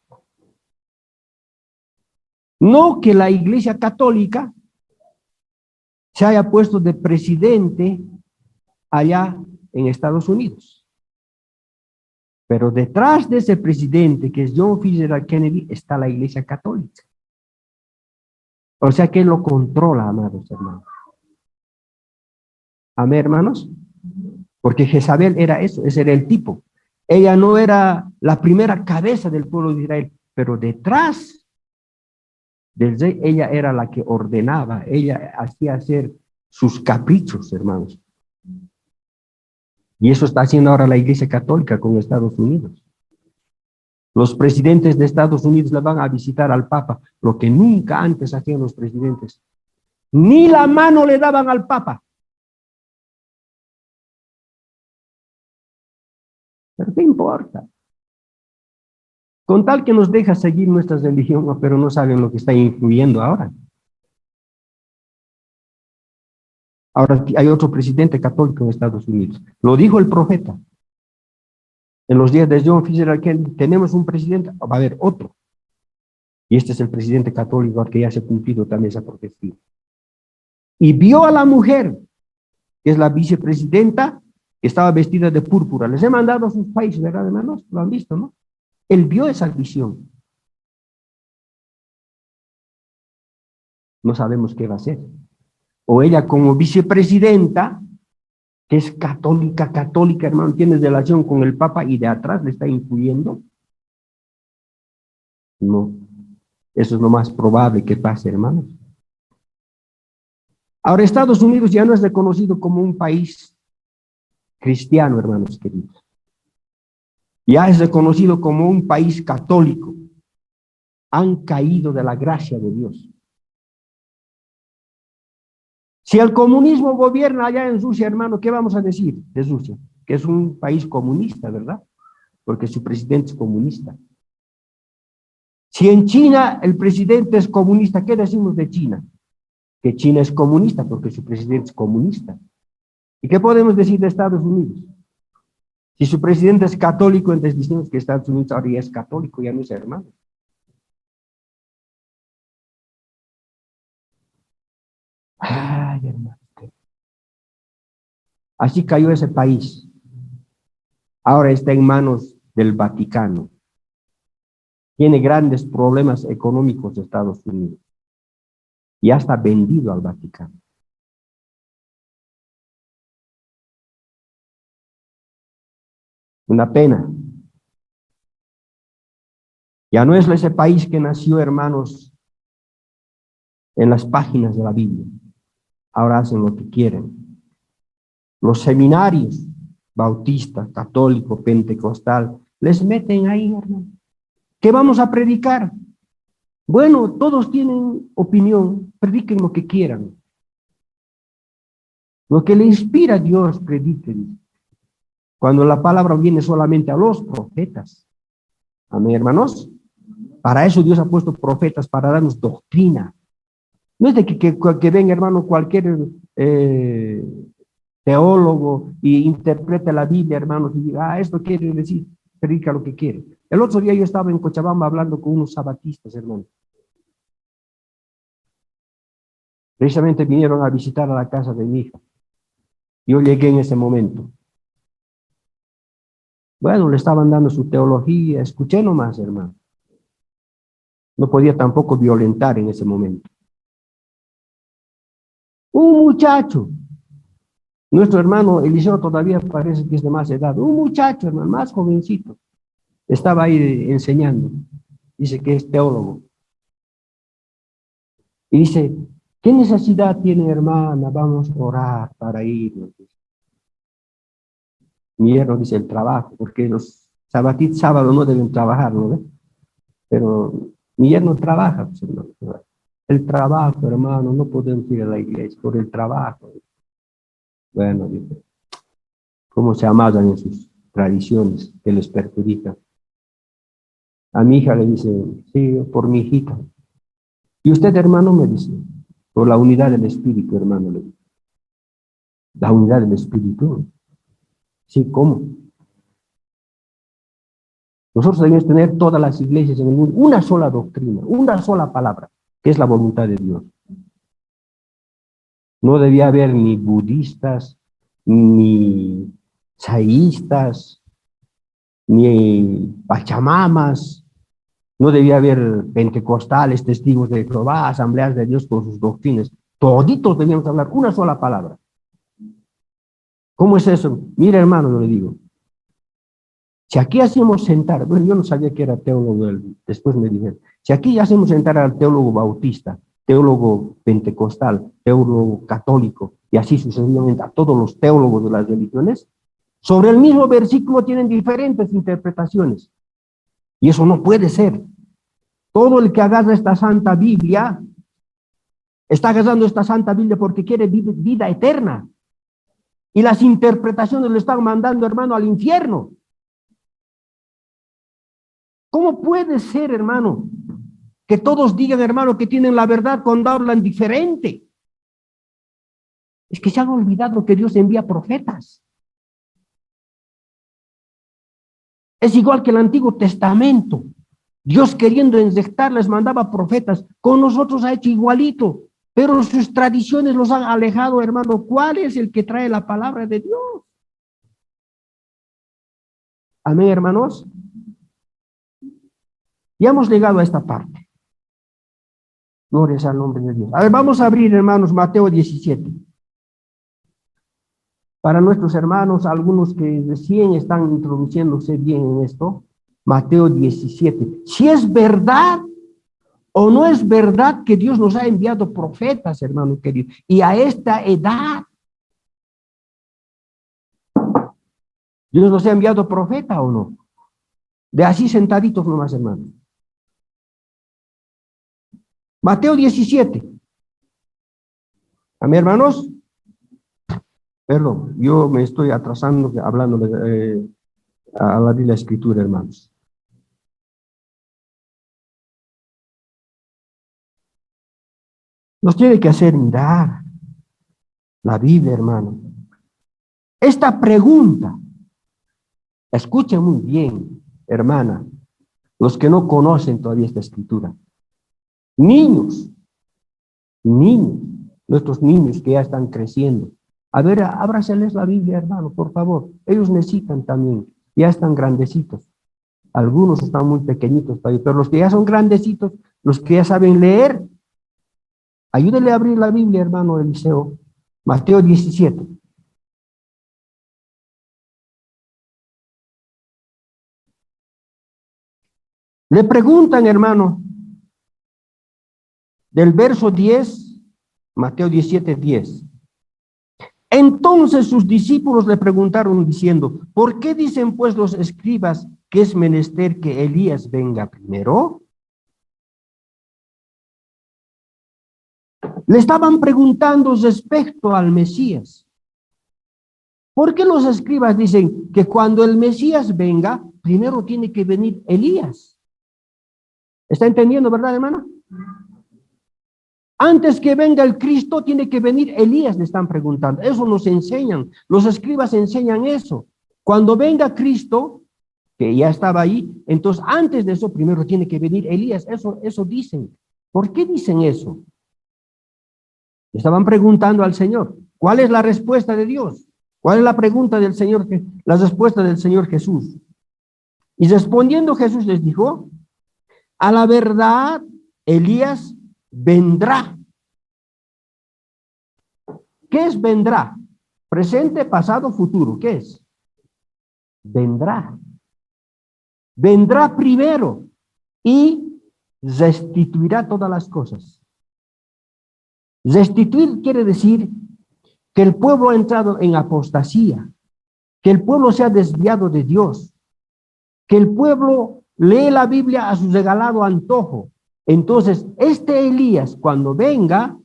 No que la Iglesia Católica se haya puesto de presidente allá en Estados Unidos. Pero detrás de ese presidente, que es John Fitzgerald Kennedy, está la Iglesia Católica. O sea que lo controla, amados hermanos. Amén, hermanos. porque Jezabel era eso, ese era el tipo. Ella no era la primera cabeza del pueblo de Israel, pero detrás del rey, ella era la que ordenaba, ella hacía hacer sus caprichos, hermanos. Y eso está haciendo ahora la Iglesia Católica con Estados Unidos. Los presidentes de Estados Unidos le van a visitar al Papa, lo que nunca antes hacían los presidentes. Ni la mano le daban al Papa. ¿Pero qué importa? Con tal que nos deja seguir nuestra religión, pero no saben lo que está influyendo ahora. Ahora hay otro presidente católico en Estados Unidos. Lo dijo el profeta. En los días de John Fitzgerald Kennedy, tenemos un presidente, va a haber otro. Y este es el presidente católico al que ya se ha cumplido también esa profecía. Y vio a la mujer, que es la vicepresidenta, que estaba vestida de púrpura. Les he mandado a sus países, ¿verdad, hermanos? Lo han visto, ¿no? Él vio esa visión. No sabemos qué va a hacer. O ella como vicepresidenta, que es católica, hermano, tiene relación con el Papa y de atrás le está influyendo. No, eso es lo más probable que pase, hermanos. Ahora, Estados Unidos ya no es reconocido como un país cristiano, hermanos queridos. Ya es reconocido como un país católico. Han caído de la gracia de Dios. Si el comunismo gobierna allá en Rusia, hermano, ¿qué vamos a decir de Rusia? Que es un país comunista, ¿verdad? Porque su presidente es comunista. Si en China el presidente es comunista, ¿qué decimos de China? Que China es comunista porque su presidente es comunista. ¿Y qué podemos decir de Estados Unidos? Si su presidente es católico, entonces decimos que Estados Unidos ahora ya es católico, ya no es hermano. Ay, hermano. Así cayó ese país. Ahora está en manos del Vaticano. Tiene grandes problemas económicos de Estados Unidos. Ya está vendido al Vaticano. Una pena. Ya no es ese país que nació, hermanos, en las páginas de la Biblia. Ahora hacen lo que quieren. Los seminarios, bautista, católico, pentecostal, les meten ahí, hermano. ¿Qué vamos a predicar? Bueno, todos tienen opinión, prediquen lo que quieran. Lo que le inspira a Dios, prediquen. Cuando la palabra viene solamente a los profetas. Amén, hermanos. Para eso Dios ha puesto profetas, para darnos doctrina. No es de que venga, hermano, cualquier teólogo y interprete la Biblia, hermanos, y diga, esto quiere decir, predica lo que quiere. El otro día yo estaba en Cochabamba hablando con unos sabatistas, hermano. Precisamente vinieron a visitar a la casa de mi hija. Yo llegué en ese momento. Bueno, le estaban dando su teología, escuché nomás, hermano. No podía tampoco violentar en ese momento. Un muchacho, nuestro hermano Eliseo todavía parece que es de más edad, un muchacho, hermano, más jovencito, estaba ahí enseñando, dice que es teólogo. Y dice, ¿qué necesidad tiene, hermana? Vamos a orar para irnos. Mi yerno dice el trabajo, porque los sabatitos sábado no deben trabajar, ¿no ve? Pero mi yerno trabaja, pues, hermano. El trabajo, hermano, no podemos ir a la iglesia por el trabajo. Bueno, dice, ¿cómo se amagan en sus tradiciones que les perjudican? A mi hija le dice, sí, por mi hijita. Y usted, hermano, me dice, por la unidad del Espíritu, hermano, le dice. La unidad del Espíritu. Sí, ¿cómo? Nosotros debemos tener todas las iglesias en el mundo, una sola doctrina, una sola palabra, que es la voluntad de Dios. No debía haber ni budistas, ni saístas, ni pachamamas, no debía haber pentecostales, testigos de Jehová, asambleas de Dios con sus doctrinas. Toditos debíamos hablar una sola palabra. ¿Cómo es eso? Mira, hermano, yo le digo. Si aquí hacemos sentar, bueno, yo no sabía que era teólogo, después me dijeron, si aquí hacemos sentar al teólogo bautista, teólogo pentecostal, teólogo católico, y así sucesivamente a todos los teólogos de las religiones, sobre el mismo versículo tienen diferentes interpretaciones. Y eso no puede ser. Todo el que agarra esta Santa Biblia, está agarrando esta Santa Biblia porque quiere vida eterna. Y las interpretaciones le están mandando, hermano, al infierno. ¿Cómo puede ser, hermano, que todos digan, hermano, que tienen la verdad cuando hablan diferente? Es que se han olvidado que Dios envía profetas. Es igual que el Antiguo Testamento. Dios queriendo inyectar les mandaba profetas. Con nosotros ha hecho igualito, pero sus tradiciones los han alejado, hermano. ¿Cuál es el que trae la palabra de Dios? Amén, hermanos. Ya hemos llegado a esta parte. Gloria al nombre de Dios. A ver, vamos a abrir, hermanos, Mateo 17. Para nuestros hermanos, algunos que recién están introduciéndose bien en esto, Mateo 17. Si es verdad o no es verdad que Dios nos ha enviado profetas, hermano querido, y a esta edad, Dios nos ha enviado profeta o no. De así sentaditos nomás, hermano. Mateo 17. A mis hermanos, perdón, yo me estoy atrasando hablando a la Biblia Escritura, hermanos. Nos tiene que hacer mirar la Biblia, hermano. Esta pregunta, escuchen muy bien, hermana, los que no conocen todavía esta escritura. Niños, nuestros niños que ya están creciendo. A ver, ábraseles la Biblia, hermano, por favor. Ellos necesitan también, ya están grandecitos. Algunos están muy pequeñitos todavía, pero los que ya son grandecitos, los que ya saben leer, ayúdenle a abrir la Biblia, hermano Eliseo. Mateo 17. Le preguntan, hermano, del verso 10, Mateo 17, 10. Entonces sus discípulos le preguntaron diciendo, ¿por qué dicen pues los escribas que es menester que Elías venga primero? Le estaban preguntando respecto al Mesías. ¿Por qué los escribas dicen que cuando el Mesías venga, primero tiene que venir Elías? ¿Está entendiendo, verdad, hermana? Antes que venga el Cristo, tiene que venir Elías, le están preguntando. Eso nos enseñan. Los escribas enseñan eso. Cuando venga Cristo, que ya estaba ahí, entonces antes de eso, primero tiene que venir Elías. Eso dicen. ¿Por qué dicen eso? Estaban preguntando al Señor. ¿Cuál es la respuesta de Dios? ¿Cuál es la pregunta del Señor? La respuesta del Señor Jesús. Y respondiendo Jesús les dijo, a la verdad, Elías vendrá. ¿Qué es vendrá? Presente, pasado, futuro. ¿Qué es? Vendrá. Vendrá primero y restituirá todas las cosas. Restituir quiere decir que el pueblo ha entrado en apostasía, que el pueblo se ha desviado de Dios, que el pueblo lee la Biblia a su regalado antojo. Entonces, este Elías, cuando venga,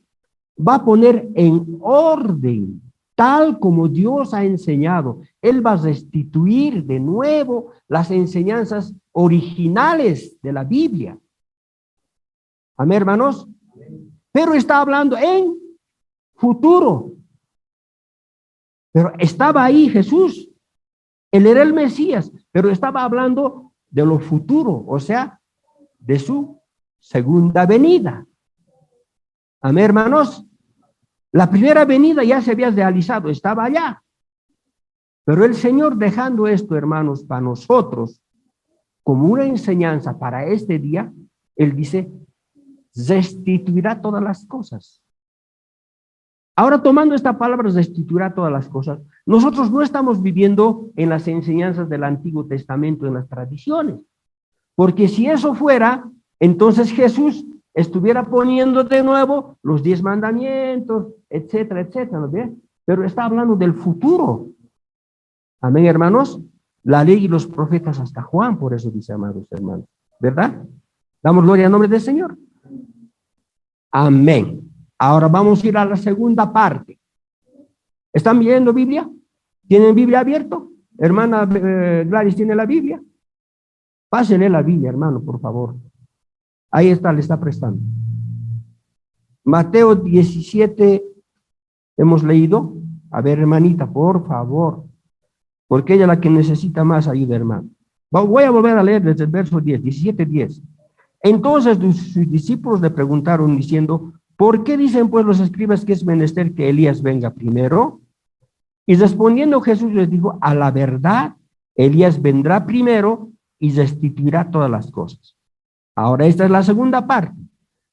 va a poner en orden, tal como Dios ha enseñado. Él va a restituir de nuevo las enseñanzas originales de la Biblia. Amén, hermanos. Pero está hablando en futuro. Pero estaba ahí Jesús. Él era el Mesías, pero estaba hablando de lo futuro, o sea, de su segunda venida. Amén, hermanos. La primera venida ya se había realizado, estaba allá. Pero el Señor dejando esto, hermanos, para nosotros, como una enseñanza para este día, Él dice, restituirá todas las cosas. Ahora, tomando esta palabra, restituirá todas las cosas. Nosotros no estamos viviendo en las enseñanzas del Antiguo Testamento, en las tradiciones. Porque si eso fuera, entonces Jesús estuviera poniendo de nuevo los 10 mandamientos, etcétera, etcétera, ¿no ve? Pero está hablando del futuro. Amén, hermanos. La ley y los profetas hasta Juan, por eso dice, amados hermanos. ¿Verdad? Damos gloria al nombre del Señor. Amén. Ahora vamos a ir a la segunda parte. ¿Están viendo Biblia? ¿Tienen Biblia abierto? Hermana Gladys, ¿tiene la Biblia? Pásenle la Biblia, hermano, por favor. Ahí está, le está prestando. Mateo 17, hemos leído. A ver, hermanita, por favor. Porque ella es la que necesita más ayuda, hermano. Voy a volver a leer desde el verso 10, 17:10. Entonces sus discípulos le preguntaron diciendo, ¿por qué dicen pues los escribas que es menester que Elías venga primero? Y respondiendo Jesús les dijo, a la verdad, Elías vendrá primero y restituirá todas las cosas. Ahora esta es la segunda parte.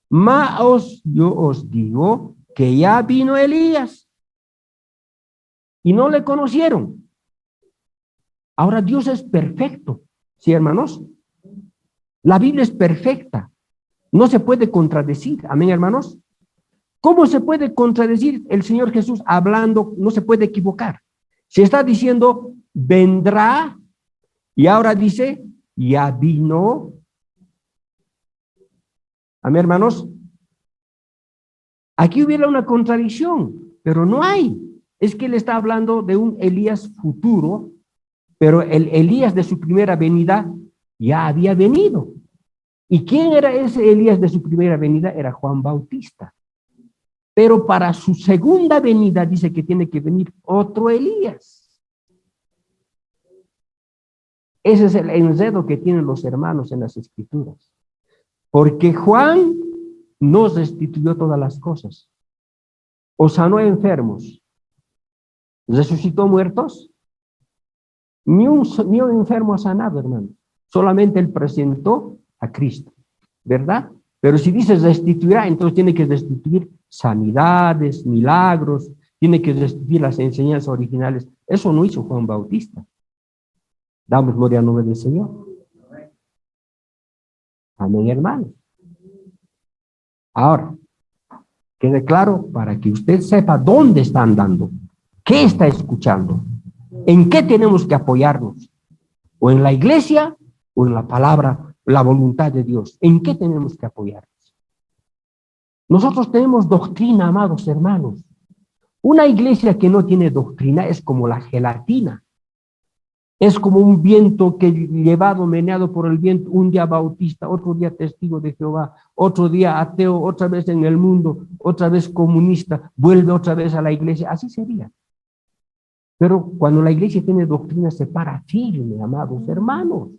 Mas yo os digo que ya vino Elías y no le conocieron. Ahora Dios es perfecto, ¿sí, hermanos? La Biblia es perfecta, no se puede contradecir, amén, hermanos. ¿Cómo se puede contradecir el Señor Jesús hablando? No se puede equivocar. Se está diciendo, vendrá, y ahora dice, ya vino. Amén, hermanos. Aquí hubiera una contradicción, pero no hay. Es que él está hablando de un Elías futuro, pero el Elías de su primera venida ya había venido. ¿Y quién era ese Elías de su primera venida? Era Juan Bautista. Pero para su segunda venida dice que tiene que venir otro Elías. Ese es el enredo que tienen los hermanos en las Escrituras. Porque Juan no restituyó todas las cosas. O sanó enfermos. ¿Resucitó muertos? Ni un enfermo ha sanado, hermano. Solamente él presentó a Cristo, ¿verdad? Pero si dice restituirá, entonces tiene que restituir sanidades, milagros, tiene que restituir las enseñanzas originales. Eso no hizo Juan Bautista. Damos gloria al nombre del Señor. Amén, hermano. Ahora, quede claro para que usted sepa dónde está andando, qué está escuchando, en qué tenemos que apoyarnos, o en la iglesia o en la palabra, la voluntad de Dios. ¿En qué tenemos que apoyarnos? Nosotros tenemos doctrina, amados hermanos. Una iglesia que no tiene doctrina es como la gelatina. Es como un viento que llevado, meneado por el viento, un día bautista, otro día testigo de Jehová, otro día ateo, otra vez en el mundo, otra vez comunista, vuelve otra vez a la iglesia. Así sería. Pero cuando la iglesia tiene doctrina, se para firme, amados hermanos.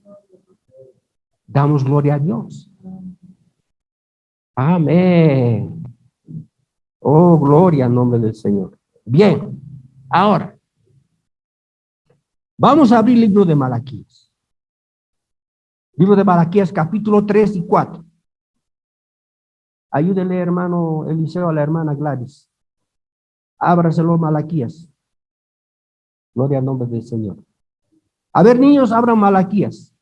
Damos gloria a Dios. Amén. Oh, gloria al nombre del Señor. Bien, ahora, vamos a abrir el libro de Malaquías. Libro de Malaquías, capítulo 3 y 4. Ayúdele, hermano Eliseo, a la hermana Gladys. Ábraselo, Malaquías. Gloria al nombre del Señor. A ver, niños, abran Malaquías.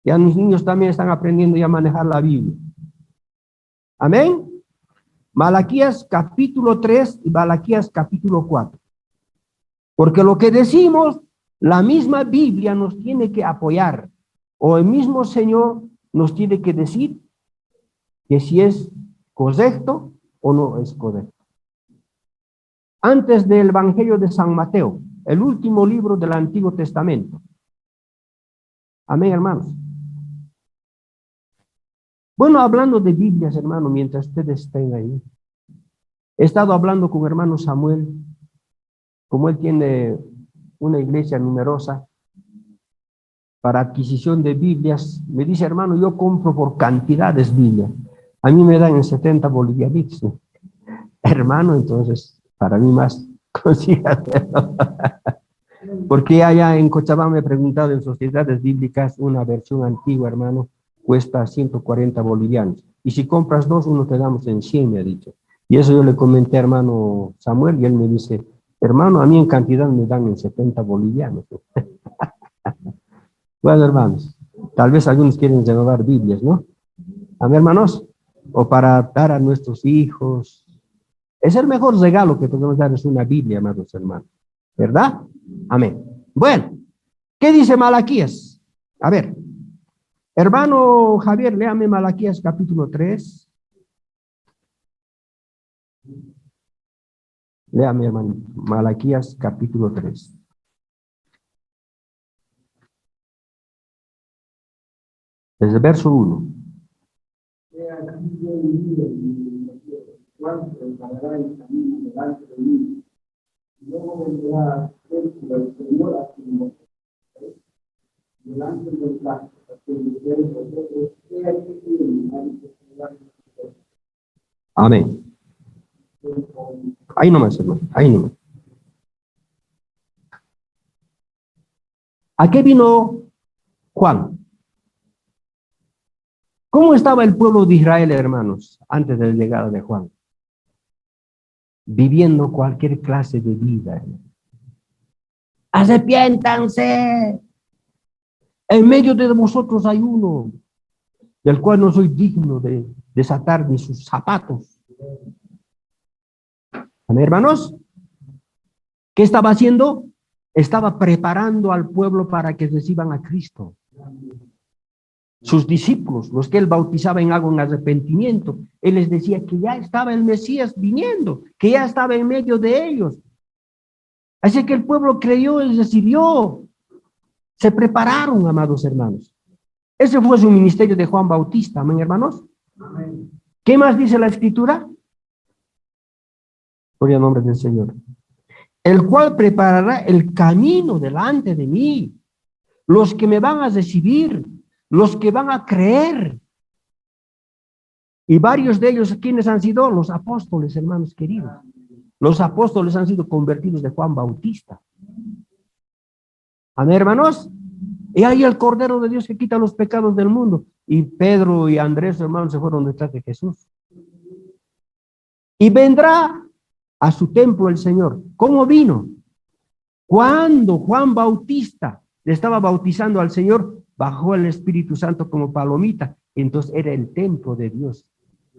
Ya los niños también están aprendiendo ya a manejar la Biblia. Amén. Malaquías capítulo 3 y Malaquías capítulo 4. Porque lo que decimos, la misma Biblia nos tiene que apoyar, o el mismo Señor nos tiene que decir que si es correcto o no es correcto. Antes del Evangelio de San Mateo, el último libro del Antiguo Testamento. Amén, hermanos. Bueno, hablando de Biblias, hermano, mientras ustedes estén ahí, he estado hablando con hermano Samuel, como él tiene una iglesia numerosa para adquisición de Biblias. Me dice, hermano, yo compro por cantidades Biblias. A mí me dan en 70 bolivianitos. Hermano, entonces, para mí más consígate. Porque allá en Cochabamba me he preguntado en sociedades bíblicas, una versión antigua, hermano, cuesta 140 bolivianos. Y si compras dos, uno te damos en 100, me ha dicho. Y eso yo le comenté a hermano Samuel y él me dice, hermano, a mí en cantidad me dan en 70 bolivianos. Bueno, hermanos, tal vez algunos quieren renovar Biblias, ¿no? A ver, hermanos, o para dar a nuestros hijos. Es el mejor regalo que podemos dar, es una Biblia, amados hermanos. ¿Verdad? Amén. Bueno, ¿qué dice Malaquías? A ver, hermano Javier, léame Malaquías capítulo 3. Léame, hermano, Malaquías capítulo 3. Desde el verso 1. Luego vendrá el Señor a su delante del pacto, que dijere vosotros, he aquí que viene. Amén. Ahí nomás, hermano, ahí nomás. ¿A qué vino Juan? ¿Cómo estaba el pueblo de Israel, hermanos, antes de la llegada de Juan? Viviendo cualquier clase de vida. Arrepiéntanse. En medio de vosotros hay uno, del cual no soy digno de desatar ni sus zapatos. Amén, hermanos. ¿Qué estaba haciendo? Estaba preparando al pueblo para que reciban a Cristo. Sus discípulos, los que él bautizaba en agua en arrepentimiento, él les decía que ya estaba el Mesías viniendo, que ya estaba en medio de ellos. Así que el pueblo creyó y recibió. Se prepararon, amados hermanos. Ese fue su ministerio de Juan Bautista, amén, hermanos. Amén. ¿Qué más dice la Escritura? Gloria al nombre del Señor. El cual preparará el camino delante de mí. Los que me van a recibir, los que van a creer. Y varios de ellos, ¿quiénes han sido? Los apóstoles, hermanos queridos. Los apóstoles han sido convertidos de Juan Bautista. Amén, hermanos. Y ahí el Cordero de Dios que quita los pecados del mundo. Y Pedro y Andrés, hermanos, se fueron detrás de Jesús. Y vendrá a su templo el Señor. ¿Cómo vino? Cuando Juan Bautista le estaba bautizando al Señor, bajó el Espíritu Santo como palomita. Entonces era el templo de Dios.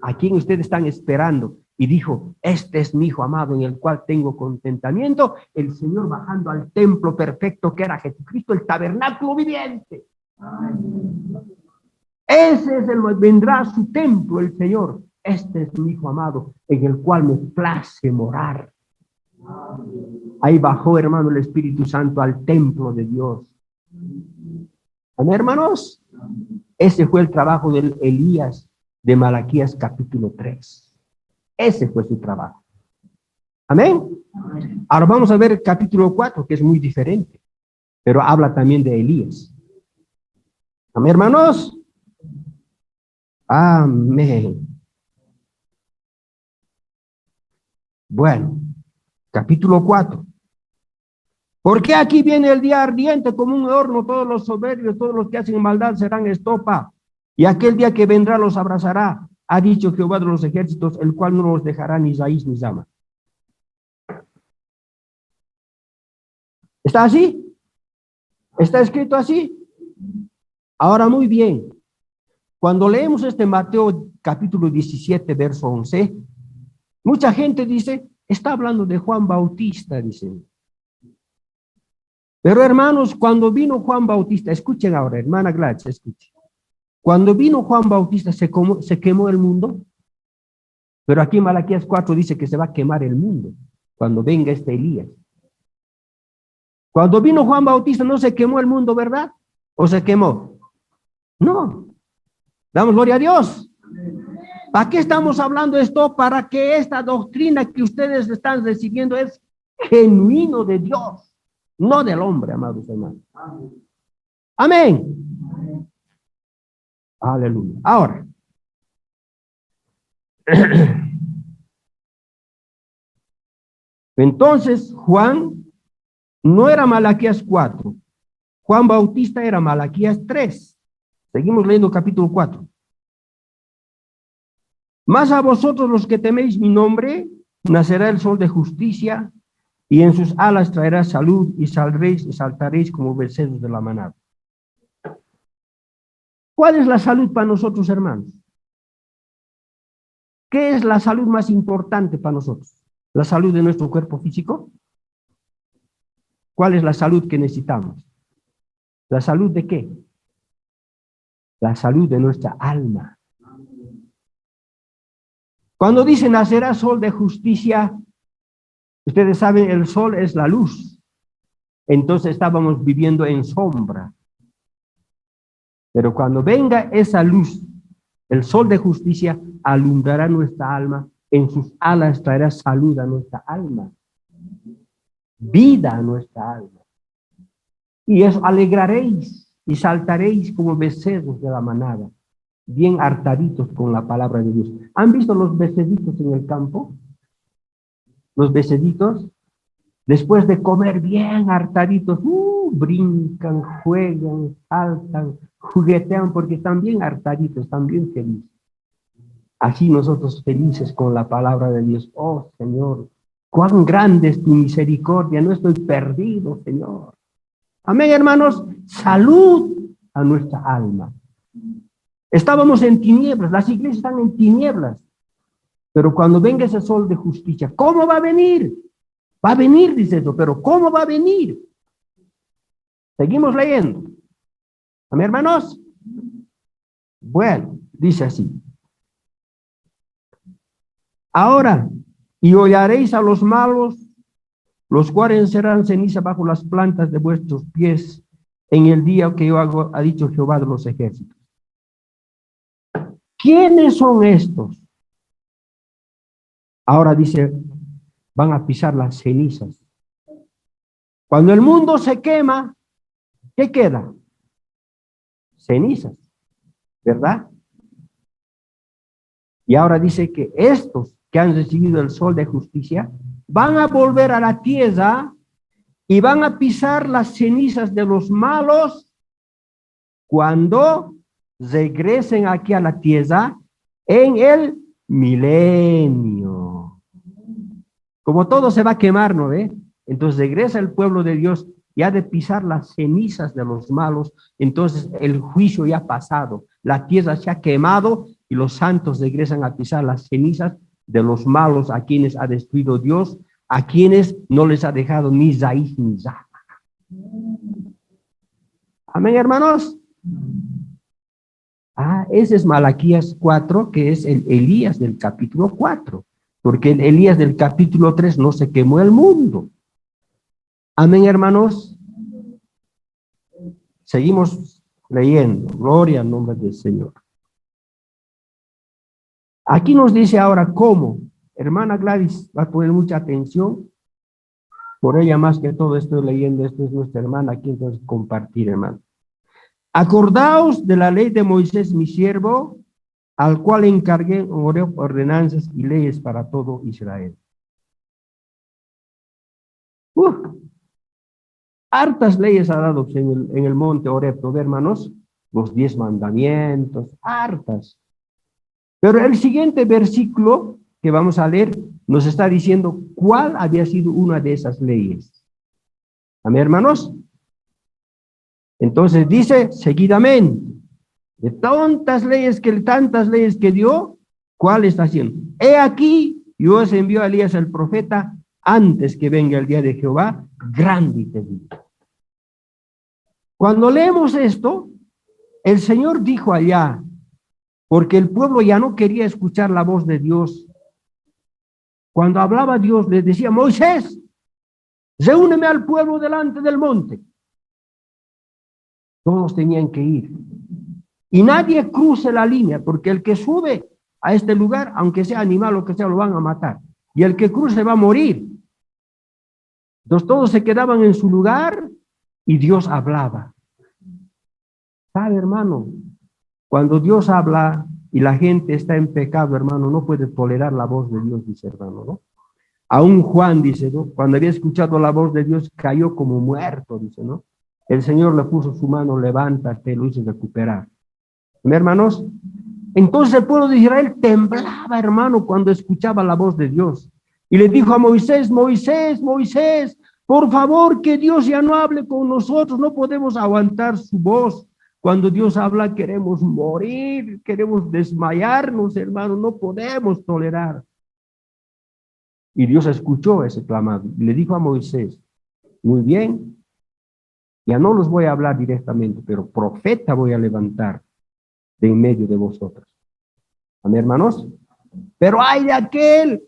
¿A quién ustedes están esperando? Y dijo, este es mi Hijo amado en el cual tengo contentamiento. El Señor bajando al templo perfecto que era Jesucristo, el tabernáculo viviente. Ese es vendrá a su templo el Señor. Este es mi Hijo amado en el cual me place morar. Ahí bajó, hermano, el Espíritu Santo al templo de Dios. ¿Amén, hermanos? Ese fue el trabajo de Elías de Malaquías capítulo 3. Ese fue su trabajo. ¿Amén? Ahora vamos a ver el capítulo 4, que es muy diferente, pero habla también de Elías. ¿Amén, hermanos? Amén. Bueno, capítulo 4. Porque aquí viene el día ardiente como un horno, todos los soberbios, todos los que hacen maldad serán estopa, y aquel día que vendrá los abrazará, ha dicho Jehová de los ejércitos, el cual no los dejará ni raíz ni rama. ¿Está así? ¿Está escrito así? Ahora muy bien, cuando leemos este Mateo capítulo 17, verso 11, mucha gente dice, está hablando de Juan Bautista, dicen. Pero hermanos, cuando vino Juan Bautista, escuchen ahora, hermana Gladys, escuchen. Cuando vino Juan Bautista, se quemó el mundo. Pero aquí en Malaquías 4 dice que se va a quemar el mundo cuando venga este Elías. Cuando vino Juan Bautista no se quemó el mundo, ¿verdad? ¿O se quemó? No. Damos gloria a Dios. ¿Para qué estamos hablando esto? Para que esta doctrina que ustedes están recibiendo es genuino de Dios, no del hombre, amados hermanos. Amén. Aleluya. Ahora. Entonces, Juan no era Malaquías 4. Juan Bautista era Malaquías 3. Seguimos leyendo capítulo 4. Mas a vosotros los que teméis mi nombre, nacerá el sol de justicia, y en sus alas traerá salud, y saldréis y saltaréis como becerros de la manada. ¿Cuál es la salud para nosotros, hermanos? ¿Qué es la salud más importante para nosotros? ¿La salud de nuestro cuerpo físico? ¿Cuál es la salud que necesitamos? ¿La salud de qué? La salud de nuestra alma. Cuando dice nacerá sol de justicia, ustedes saben, el sol es la luz. Entonces estábamos viviendo en sombra. Pero cuando venga esa luz, el sol de justicia alumbrará nuestra alma, en sus alas traerá salud a nuestra alma, vida a nuestra alma. Y os alegraréis y saltaréis como becerros de la manada, bien hartaditos con la palabra de Dios. ¿Han visto los becerritos en el campo? Los becerritos, después de comer bien hartaditos, brincan, juegan, saltan, juguetean porque están bien hartaditos, están bien felices. Así nosotros felices con la palabra de Dios. Oh Señor, cuán grande es tu misericordia, no estoy perdido, Señor. Amén, hermanos. Salud a nuestra alma. Estábamos en tinieblas, las iglesias están en tinieblas, pero cuando venga ese sol de justicia, ¿cómo va a venir? Va a venir, dice eso, pero ¿cómo va a venir? Seguimos leyendo. Amén, hermanos. Bueno, dice así. Ahora, y hollaréis a los malos, los cuales serán ceniza bajo las plantas de vuestros pies en el día que yo hago, ha dicho Jehová de los ejércitos. ¿Quiénes son estos? Ahora dice, van a pisar las cenizas. Cuando el mundo se quema, ¿qué queda? Cenizas, ¿verdad? Y ahora dice que estos que han recibido el sol de justicia van a volver a la tierra y van a pisar las cenizas de los malos cuando regresen aquí a la tierra en el milenio. Como todo se va a quemar, ¿no ve? Entonces regresa el pueblo de Dios y ha de pisar las cenizas de los malos. Entonces el juicio ya ha pasado, la tierra se ha quemado y los santos regresan a pisar las cenizas de los malos a quienes ha destruido Dios, a quienes no les ha dejado ni raíz ni rama. Amén, hermanos. Ese es Malaquías 4, que es el Elías del capítulo 4, porque el Elías del capítulo 3 no se quemó el mundo. Amén, hermanos. Seguimos leyendo. Gloria al nombre del Señor. Aquí nos dice ahora cómo. Hermana Gladys va a poner mucha atención. Por ella más que todo estoy leyendo. Esta es nuestra hermana aquí, entonces compartir, hermano. Acordaos de la ley de Moisés, mi siervo, al cual encargué ordenanzas y leyes para todo Israel. Hartas leyes ha dado en el monte Horeb, ¿no, hermanos? Los 10 mandamientos, hartas. Pero el siguiente versículo que vamos a leer nos está diciendo cuál había sido una de esas leyes. Amén, hermanos. Entonces dice seguidamente, de tantas leyes que dio, ¿cuál está haciendo? He aquí, yo os envío a Elías el profeta antes que venga el día de Jehová, grande y terrible. Cuando leemos esto, el Señor dijo allá, porque el pueblo ya no quería escuchar la voz de Dios. Cuando hablaba Dios, le decía, Moisés, reúneme al pueblo delante del monte. Todos tenían que ir. Y nadie cruce la línea, porque el que sube a este lugar, aunque sea animal o que sea, lo van a matar. Y el que cruce va a morir. Entonces todos se quedaban en su lugar y Dios hablaba. ¿Sabe, hermano? Cuando Dios habla y la gente está en pecado, hermano, no puede tolerar la voz de Dios, dice hermano, ¿no? Aún Juan dice, ¿no? Cuando había escuchado la voz de Dios, cayó como muerto, dice, ¿no? El Señor le puso su mano, levántate, lo hizo recuperar. ¿Hermanos? Entonces el pueblo de Israel temblaba, hermano, cuando escuchaba la voz de Dios. Y le dijo a Moisés, Moisés, Moisés, por favor, que Dios ya no hable con nosotros, no podemos aguantar su voz. Cuando Dios habla queremos morir, queremos desmayarnos, hermano, no podemos tolerar. Y Dios escuchó ese clamado y le dijo a Moisés, muy bien, ya no los voy a hablar directamente, pero profeta voy a levantar de en medio de vosotros. Amén, hermanos. Pero hay de aquel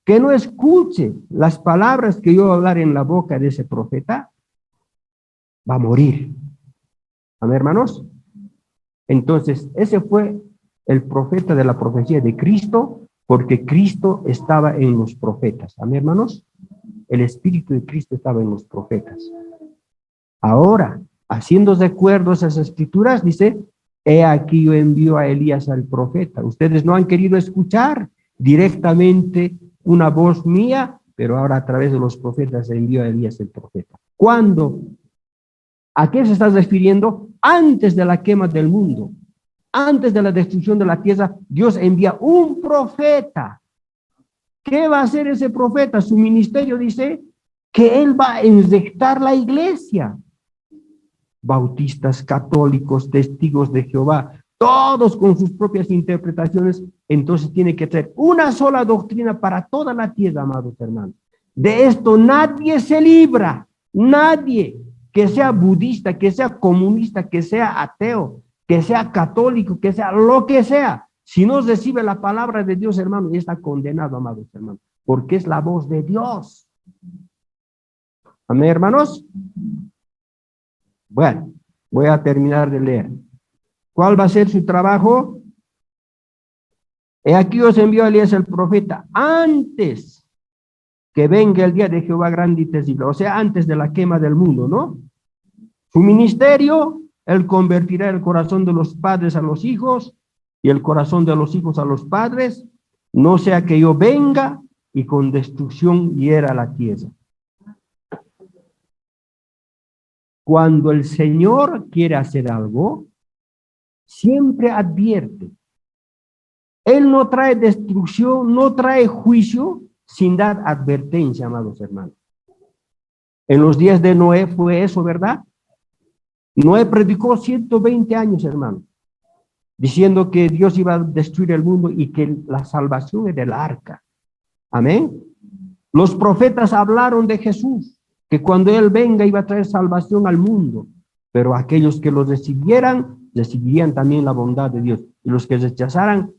que no escuche las palabras que yo voy a hablar en la boca de ese profeta, va a morir. Amén, hermanos. Entonces, ese fue el profeta de la profecía de Cristo, porque Cristo estaba en los profetas. Amén, hermanos. El Espíritu de Cristo estaba en los profetas. Ahora, haciendo de acuerdo a esas escrituras, dice, he aquí yo envío a Elías al profeta. Ustedes no han querido escuchar directamente una voz mía, pero ahora a través de los profetas envió a Elías el profeta. ¿Cuándo? ¿A qué se está refiriendo? Antes de la quema del mundo, antes de la destrucción de la tierra, Dios envía un profeta. ¿Qué va a hacer ese profeta? Su ministerio dice que él va a inyectar la iglesia. Bautistas, católicos, testigos de Jehová, todos con sus propias interpretaciones. Entonces tiene que ser una sola doctrina para toda la tierra, amados hermanos. De esto nadie se libra, nadie, que sea budista, que sea comunista, que sea ateo, que sea católico, que sea lo que sea. Si no recibe la palabra de Dios, hermano, ya está condenado, amados hermanos, porque es la voz de Dios. Amén, hermanos. Bueno, voy a terminar de leer. ¿Cuál va a ser su trabajo? He aquí os envió a Elías el profeta antes que venga el día de Jehová grande y terrible, o sea, antes de la quema del mundo, ¿no? Su ministerio, él convertirá el corazón de los padres a los hijos y el corazón de los hijos a los padres, no sea que yo venga y con destrucción hiera la tierra. Cuando el Señor quiere hacer algo, siempre advierte. Él no trae destrucción, no trae juicio sin dar advertencia, amados hermanos. En los días de Noé fue eso, ¿verdad? Noé predicó 120 años, hermano, diciendo que Dios iba a destruir el mundo y que la salvación es del arca. Amén. Los profetas hablaron de Jesús, que cuando Él venga iba a traer salvación al mundo, pero aquellos que lo recibieran, recibirían también la bondad de Dios, y los que rechazaran,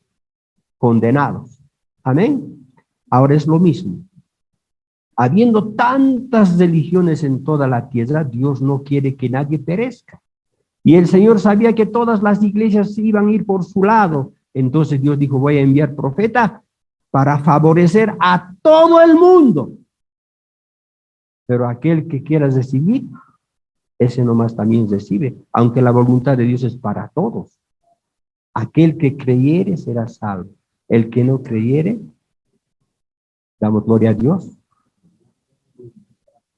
condenados. Amén. Ahora es lo mismo. Habiendo tantas religiones en toda la tierra, Dios no quiere que nadie perezca. Y el Señor sabía que todas las iglesias iban a ir por su lado. Entonces Dios dijo, voy a enviar profeta para favorecer a todo el mundo. Pero aquel que quiera recibir, ese nomás también recibe, aunque la voluntad de Dios es para todos. Aquel que creyere será salvo. El que no creyere, damos gloria a Dios.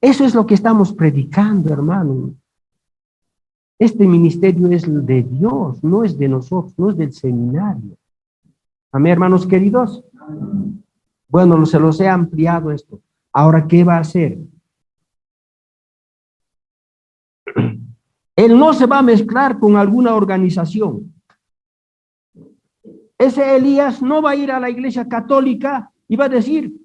Eso es lo que estamos predicando, hermano. Este ministerio es de Dios, no es de nosotros, no es del seminario. Amén, hermanos queridos. Bueno, se los he ampliado esto. Ahora, ¿qué va a hacer? Él no se va a mezclar con alguna organización. Ese Elías no va a ir a la iglesia católica y va a decir,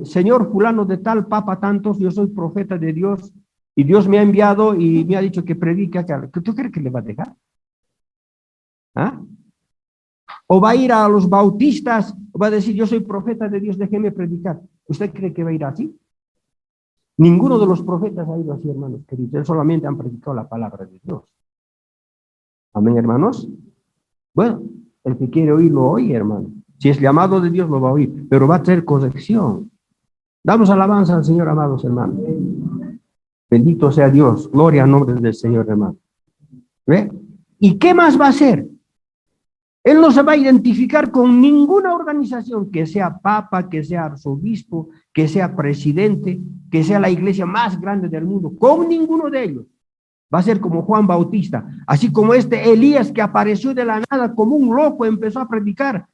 señor fulano de tal, papa tantos, yo soy profeta de Dios y Dios me ha enviado y me ha dicho que predique. ¿Tú crees que le va a dejar? ¿Ah? O va a ir a los bautistas, o va a decir, yo soy profeta de Dios, déjeme predicar. ¿Usted cree que va a ir así? Ninguno de los profetas ha ido así, hermanos queridos. Ellos solamente han predicado la palabra de Dios. Amén, hermanos. Bueno, el que quiere oírlo oye, hermano. Si es llamado de Dios, lo va a oír, pero va a tener corrección. Damos alabanza al Señor, amados hermanos. Bendito sea Dios. Gloria al nombre del Señor, hermano. ¿Ve? ¿Y qué más va a hacer? Él no se va a identificar con ninguna organización, que sea papa, que sea arzobispo, que sea presidente, que sea la iglesia más grande del mundo, con ninguno de ellos. Va a ser como Juan Bautista, así como este Elías que apareció de la nada como un loco, empezó a predicar,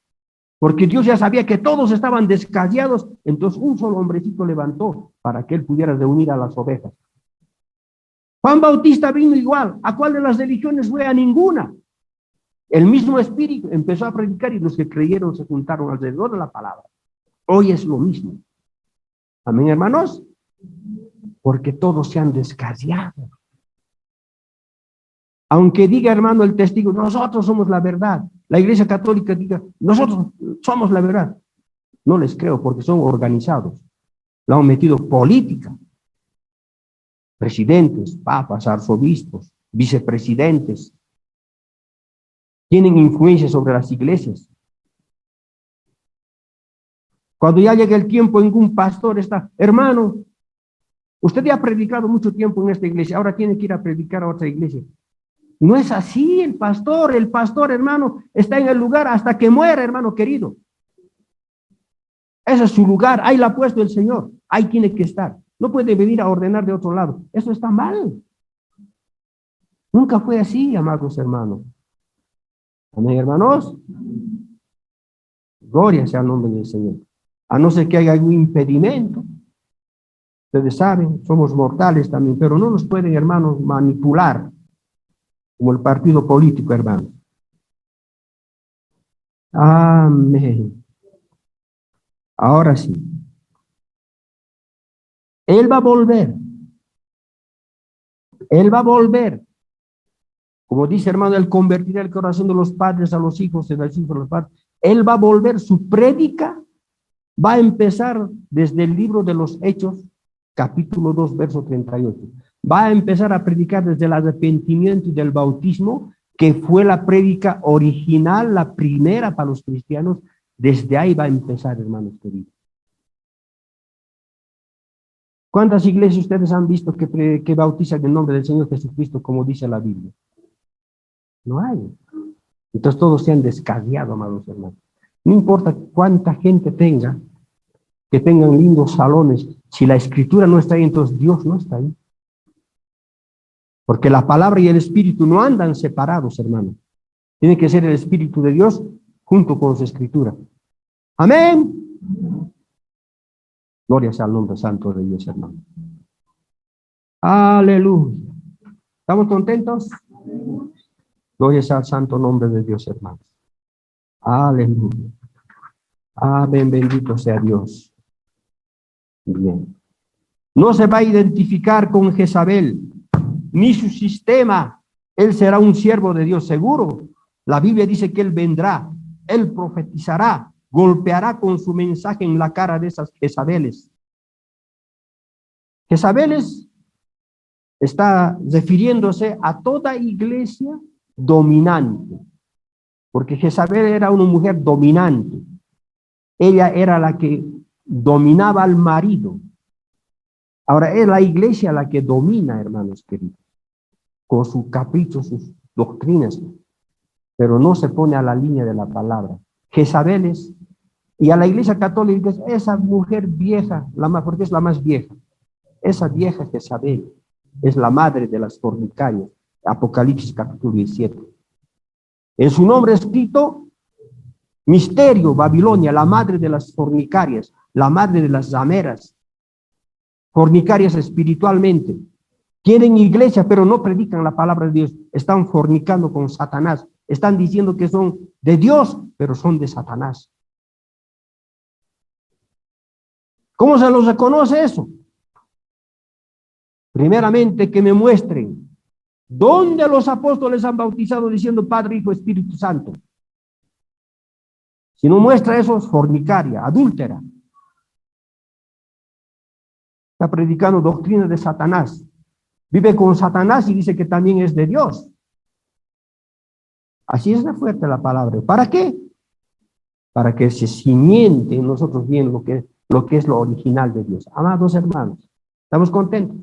porque Dios ya sabía que todos estaban descallados, entonces un solo hombrecito levantó para que él pudiera reunir a las ovejas. Juan Bautista vino igual. ¿A cuál de las religiones fue? A ninguna. El mismo espíritu empezó a predicar y los que creyeron se juntaron alrededor de la palabra. Hoy es lo mismo. Amén, hermanos. Porque todos se han descarriado. Aunque diga, hermano, el testigo, nosotros somos la verdad. La Iglesia Católica diga, nosotros somos la verdad. No les creo porque son organizados. Lo han metido política. Presidentes, papas, arzobispos, vicepresidentes. Tienen influencia sobre las iglesias. Cuando ya llega el tiempo en que un pastor está, hermano, usted ya ha predicado mucho tiempo en esta iglesia, ahora tiene que ir a predicar a otra iglesia. No es así, el pastor, hermano, está en el lugar hasta que muera, hermano querido. Ese es su lugar, ahí la ha puesto el Señor, ahí tiene que estar. No puede venir a ordenar de otro lado, eso está mal. Nunca fue así, amados hermanos. Amén, hermanos. Gloria sea el nombre del Señor. A no ser que haya algún impedimento. Ustedes saben, somos mortales también, pero no nos pueden, hermanos, manipular como el partido político, hermano. Amén. Ahora sí. Él va a volver. Él va a volver. Como dice, hermano, él convertirá el corazón de los padres a los hijos y de los hijos a los padres. Él va a volver. Su prédica va a empezar desde el libro de los Hechos, capítulo 2, verso 38. Va a empezar a predicar desde el arrepentimiento y del bautismo, que fue la prédica original, la primera para los cristianos. Desde ahí va a empezar, hermanos queridos. ¿Cuántas iglesias ustedes han visto que bautizan el nombre del Señor Jesucristo, como dice la Biblia? No hay. Entonces todos se han descarriado, amados hermanos. No importa cuánta gente tenga, que tengan lindos salones, si la escritura no está ahí, entonces Dios no está ahí. Porque la palabra y el espíritu no andan separados, hermano. Tiene que ser el espíritu de Dios junto con su escritura. Amén. Gloria sea al nombre santo de Dios, hermano. Aleluya. ¿Estamos contentos? Gloria sea al santo nombre de Dios, hermanos. Aleluya. Amén, bendito sea Dios. Bien. No se va a identificar con Jezabel, ni su sistema. Él será un siervo de Dios seguro. La Biblia dice que él vendrá, él profetizará, golpeará con su mensaje en la cara de esas Jezabeles. Jezabeles está refiriéndose a toda iglesia dominante, porque Jezabel era una mujer dominante. Ella era la que dominaba al marido. Ahora es la iglesia la que domina, hermanos queridos, con sus caprichos, sus doctrinas, pero no se pone a la línea de la palabra. Jezabeles, y a la iglesia católica es esa mujer vieja, porque es la más vieja. Esa vieja Jezabel es la madre de las fornicarias. Apocalipsis capítulo 17. En su nombre escrito, misterio, Babilonia, la madre de las fornicarias, la madre de las rameras, fornicarias espiritualmente. Tienen iglesia, pero no predican la palabra de Dios. Están fornicando con Satanás. Están diciendo que son de Dios, pero son de Satanás. ¿Cómo se los reconoce eso? Primeramente, que me muestren dónde los apóstoles han bautizado diciendo Padre, Hijo, Espíritu Santo. Si no muestra eso, es fornicaria, adúltera. Está predicando doctrina de Satanás. Vive con Satanás y dice que también es de Dios. Así es de fuerte la palabra. ¿Para qué? Para que se cimiente en nosotros bien lo que es lo original de Dios. Amados hermanos, ¿estamos contentos?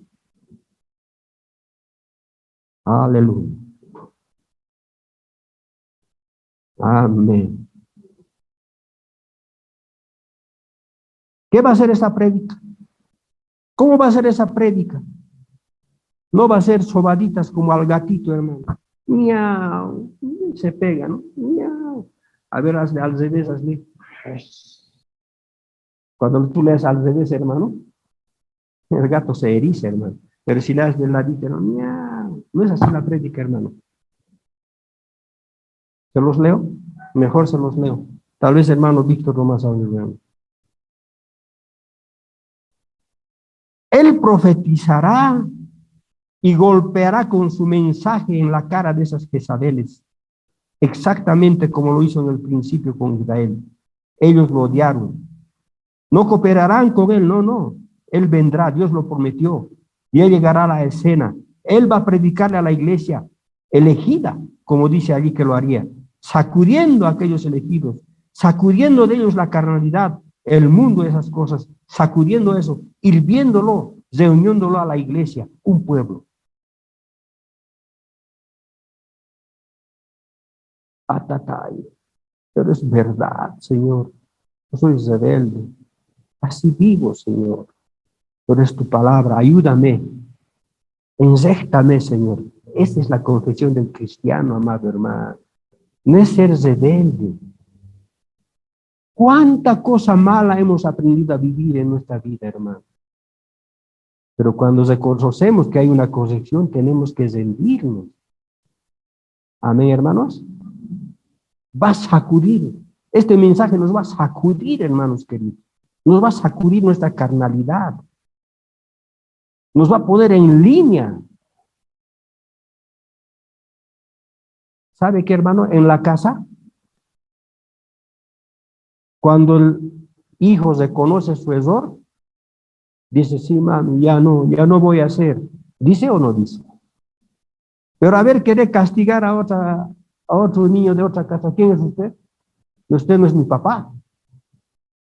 Aleluya. Amén. ¿Qué va a ser esa prédica? ¿Cómo va a ser esa prédica? No va a ser sobaditas como al gatito, hermano. Miau, se pega, ¿no? Miau. A ver, hazle al revés, hazle. Cuando tú lees al revés, hermano, el gato se eriza, hermano. Pero si le das del ladito, no, miau. No es así la prédica, hermano. ¿Se los leo? Mejor se los leo. Tal vez hermano Víctor no más sabe, hermano. Él profetizará y golpeará con su mensaje en la cara de esas Jezabeles, exactamente como lo hizo en el principio con Israel. Ellos lo odiaron. No cooperarán con él, no, no. Él vendrá, Dios lo prometió. Y él llegará a la escena. Él va a predicarle a la iglesia elegida, como dice allí que lo haría, sacudiendo a aquellos elegidos, sacudiendo de ellos la carnalidad, el mundo, esas cosas, sacudiendo eso, hirviéndolo, reuniéndolo a la iglesia, un pueblo. Atatay. Pero es verdad, Señor. Yo soy rebelde. Así vivo, Señor. Pero es tu palabra. Ayúdame. Enséctame, Señor. Esa es la confesión del cristiano, amado hermano. No es ser rebelde. ¿Cuánta cosa mala hemos aprendido a vivir en nuestra vida, hermano? Pero cuando reconocemos que hay una corrección, tenemos que rendirnos. Amén, hermanos. Va a sacudir. Este mensaje nos va a sacudir, hermanos queridos. Nos va a sacudir nuestra carnalidad. Nos va a poner en línea. ¿Sabe qué, hermano? En la casa, cuando el hijo reconoce su error, dice, sí, mami, ya no voy a hacer. ¿Dice o no dice? Pero a ver, quiere castigar a otro niño de otra casa. ¿Quién es usted? Usted no es mi papá,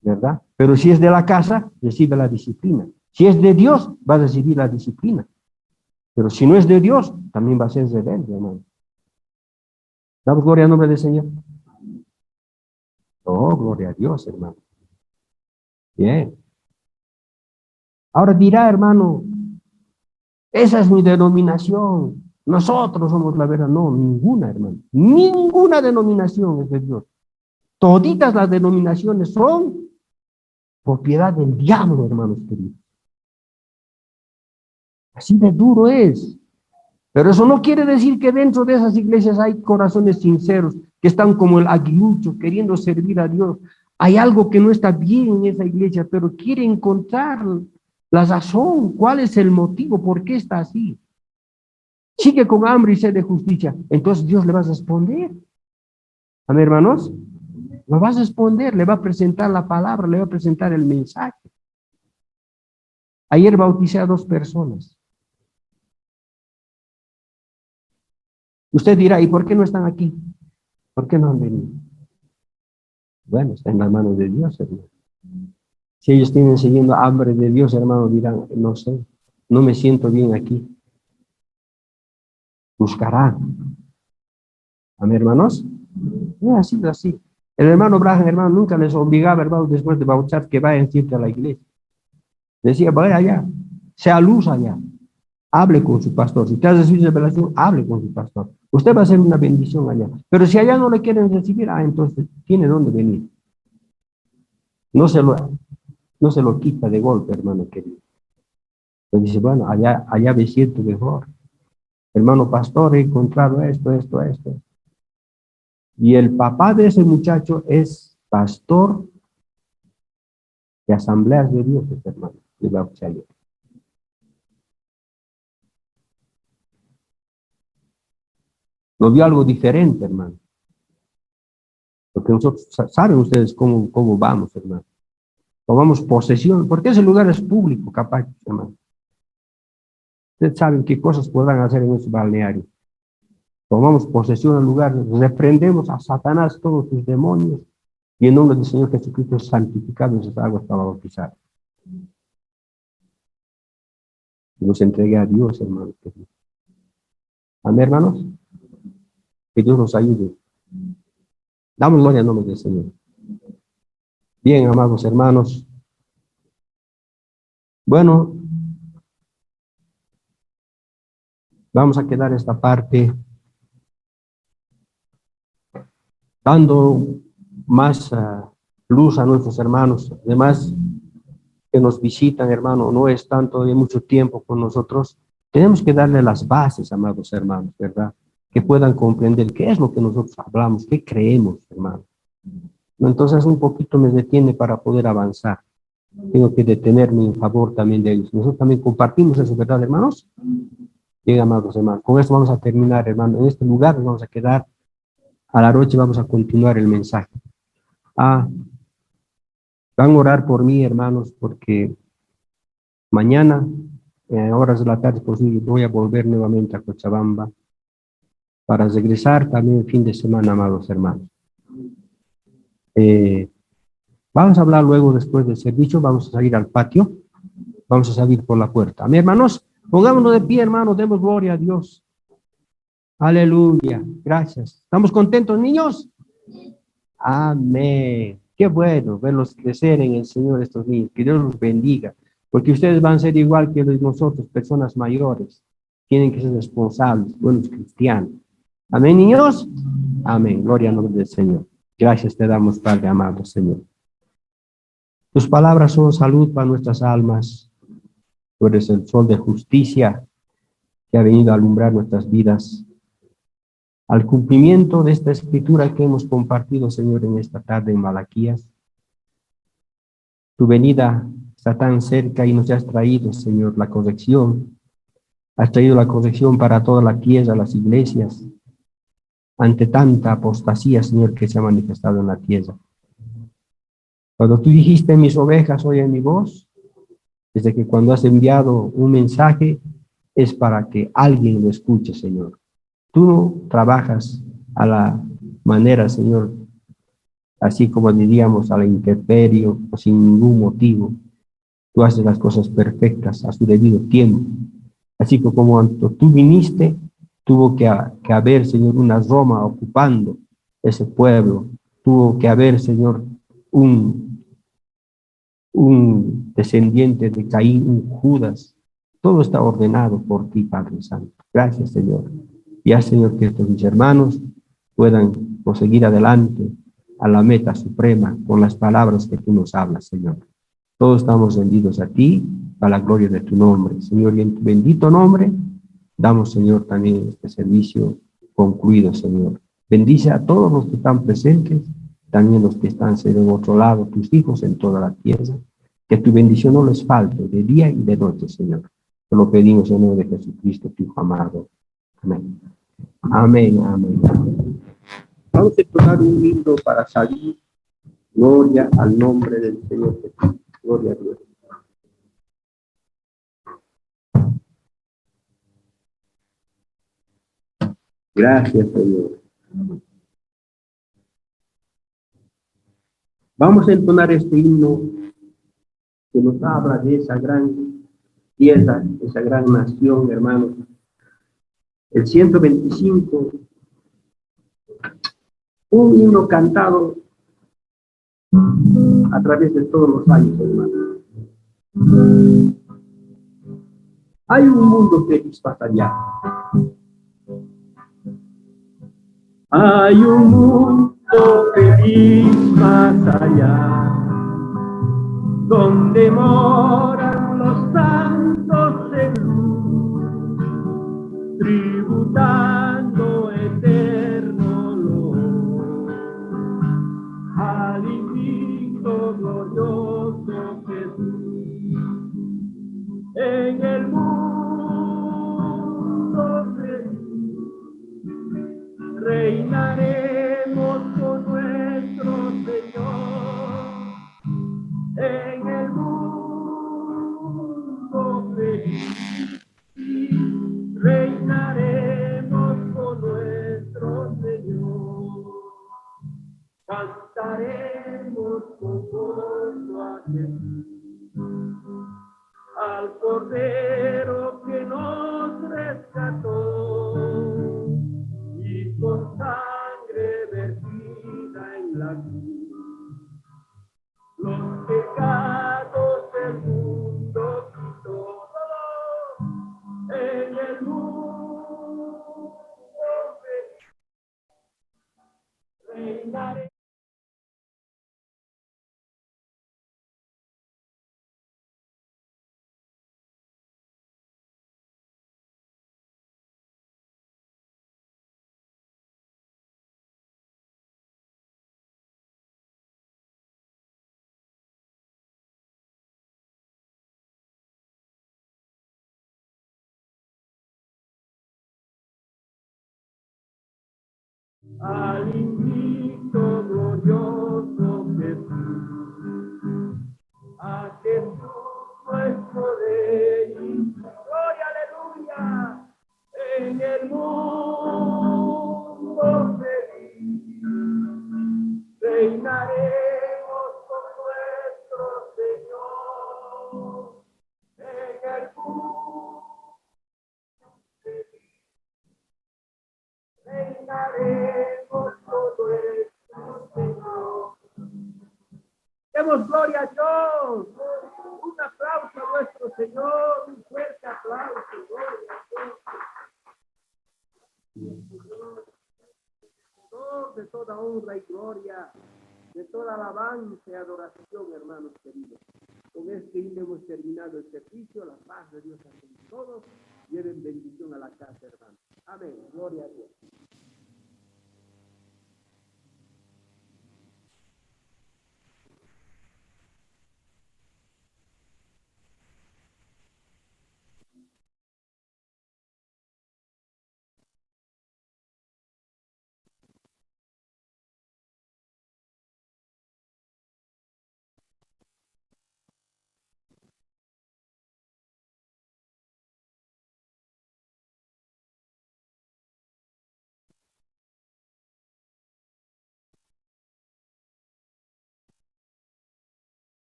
¿verdad? Pero si es de la casa, recibe la disciplina. Si es de Dios, va a recibir la disciplina. Pero si no es de Dios, también va a ser rebelde, hermano. ¿Damos gloria al nombre del Señor? Oh, gloria a Dios, hermano. Bien. Ahora dirá, hermano, esa es mi denominación. Nosotros somos la verdad. No, ninguna, hermano. Ninguna denominación es de Dios. Toditas las denominaciones son propiedad del diablo, hermanos queridos. Así de duro es. Pero eso no quiere decir que dentro de esas iglesias hay corazones sinceros que están como el aguilucho queriendo servir a Dios. Hay algo que no está bien en esa iglesia, pero quiere encontrar la razón. ¿Cuál es el motivo? ¿Por qué está así? Sigue con hambre y sed de justicia. Entonces Dios le va a responder. Amén, hermanos. Le va a responder, le va a presentar la palabra, le va a presentar el mensaje. Ayer bauticé a 2 personas. Usted dirá, ¿y por qué no están aquí? ¿Por qué no han venido? Bueno, está en las manos de Dios, hermano. Si ellos tienen siguiendo hambre de Dios, hermano, dirán, no sé, no me siento bien aquí. Buscarán. Amén, hermanos. No, así, así. El hermano Branham, hermano, nunca les obligaba, hermano, después de bautizar, que vayan siempre a la iglesia. Decía, vaya allá, sea luz allá. Hable con su pastor. Si te has recibido revelación, hable con su pastor. Usted va a hacer una bendición allá. Pero si allá no le quieren recibir, entonces tiene dónde venir. No se lo quita de golpe, hermano querido. Entonces dice, bueno, allá me siento mejor. Hermano pastor, he encontrado esto. Y el papá de ese muchacho es pastor de Asambleas de Dios, hermano, de Bautizallo. Lo vio algo diferente, hermano. Porque nosotros, saben ustedes cómo vamos, hermano. Tomamos posesión, porque ese lugar es público, capaz, hermano. Ustedes saben qué cosas podrán hacer en ese balneario. Tomamos posesión del lugar, reprendemos a Satanás, todos sus demonios, y en nombre del Señor Jesucristo santificado esas aguas para bautizar. Y nos entregué a Dios, hermano. Amén, hermanos. Que Dios nos ayude. Damos gloria al nombre del Señor. Bien, amados hermanos. Bueno, Vamos a quedar esta parte dando más luz a nuestros hermanos. Además, que nos visitan, hermano, no están todavía mucho tiempo con nosotros. Tenemos que darle las bases, amados hermanos, ¿verdad? Que puedan comprender qué es lo que nosotros hablamos, qué creemos, hermano. Entonces, un poquito me detiene para poder avanzar. Tengo que detenerme en favor también de ellos. Nosotros también compartimos eso, ¿verdad, hermanos? Bien, amados hermanos. Con esto vamos a terminar, hermano. En este lugar nos vamos a quedar. A la noche vamos a continuar el mensaje. Van a orar por mí, hermanos, porque mañana, a horas de la tarde, posible, voy a volver nuevamente a Cochabamba para regresar también el fin de semana, amados hermanos. Vamos a hablar luego después del servicio, vamos a salir al patio, vamos a salir por la puerta. Mis hermanos, pongámonos de pie, hermanos, demos gloria a Dios. Aleluya, gracias. ¿Estamos contentos, niños? Amén. Qué bueno verlos crecer en el Señor estos niños. Que Dios los bendiga. Porque ustedes van a ser igual que nosotros, personas mayores. Tienen que ser responsables, buenos cristianos. Amén, niños. Amén. Gloria al nombre del Señor. Gracias te damos, Padre amado, Señor. Tus palabras son salud para nuestras almas. Tú eres el sol de justicia que ha venido a alumbrar nuestras vidas. Al cumplimiento de esta escritura que hemos compartido, Señor, en esta tarde en Malaquías. Tu venida está tan cerca y nos has traído, Señor, la corrección. Has traído la corrección para toda la tierra, las iglesias, ante tanta apostasía, Señor, que se ha manifestado en la tierra. Cuando tú dijiste, mis ovejas oyen mi voz, desde que cuando has enviado un mensaje, es para que alguien lo escuche, Señor. Tú no trabajas a la manera, Señor, así como diríamos a la intemperie, sin ningún motivo. Tú haces las cosas perfectas a su debido tiempo. Así que como cuando tú viniste, tuvo que haber, Señor, una Roma ocupando ese pueblo. Tuvo que haber, Señor, un descendiente de Caín, un Judas. Todo está ordenado por ti, Padre Santo. Gracias, Señor. Y haz, Señor, que estos mis hermanos puedan proseguir adelante a la meta suprema con las palabras que tú nos hablas, Señor. Todos estamos rendidos a ti, a la gloria de tu nombre. Señor, y en tu bendito nombre, damos, Señor, también este servicio concluido, Señor. Bendice a todos los que están presentes, también los que están, Señor, en otro lado, tus hijos en toda la tierra. Que tu bendición no les falte de día y de noche, Señor. Te lo pedimos en nombre de Jesucristo, tu Hijo amado. Amén. Amén, amén, amén. Vamos a entonar un himno para salir. Gloria al nombre del Señor Jesús. Gloria a Dios. Gracias, Señor. Vamos a entonar este himno que nos habla de esa gran tierra, esa gran nación, hermanos. El 125, un himno cantado a través de todos los años, hermanos. Hay un mundo feliz más allá. Hay un mundo feliz más allá, donde moran los santos de luz, tributando eterno olor al infinito glorioso Jesús. En el mundo feliz reinaremos con nuestro Señor. En el mundo feliz reinaremos con nuestro Señor. Cantaremos con gozo a Jesús, al Cordero que nos rescató y con sangre vertida en la cruz los pecados del mundo quitó. En el mundo al invicto glorioso Jesús, a Jesús nuestro Rey. Gloria, aleluya, en el mundo feliz reinaremos con nuestro Señor. En el mundo feliz reinaremos con nuestro Señor. Demos gloria a Dios. Un aplauso a nuestro Señor, un fuerte aplauso. Gloria a Dios. Señor, de toda honra y gloria, de toda alabanza y adoración, hermanos queridos. Con este himno hemos terminado el servicio. La paz de Dios a todos. Lleven bendición a la casa, hermanos. Amén. Gloria a Dios.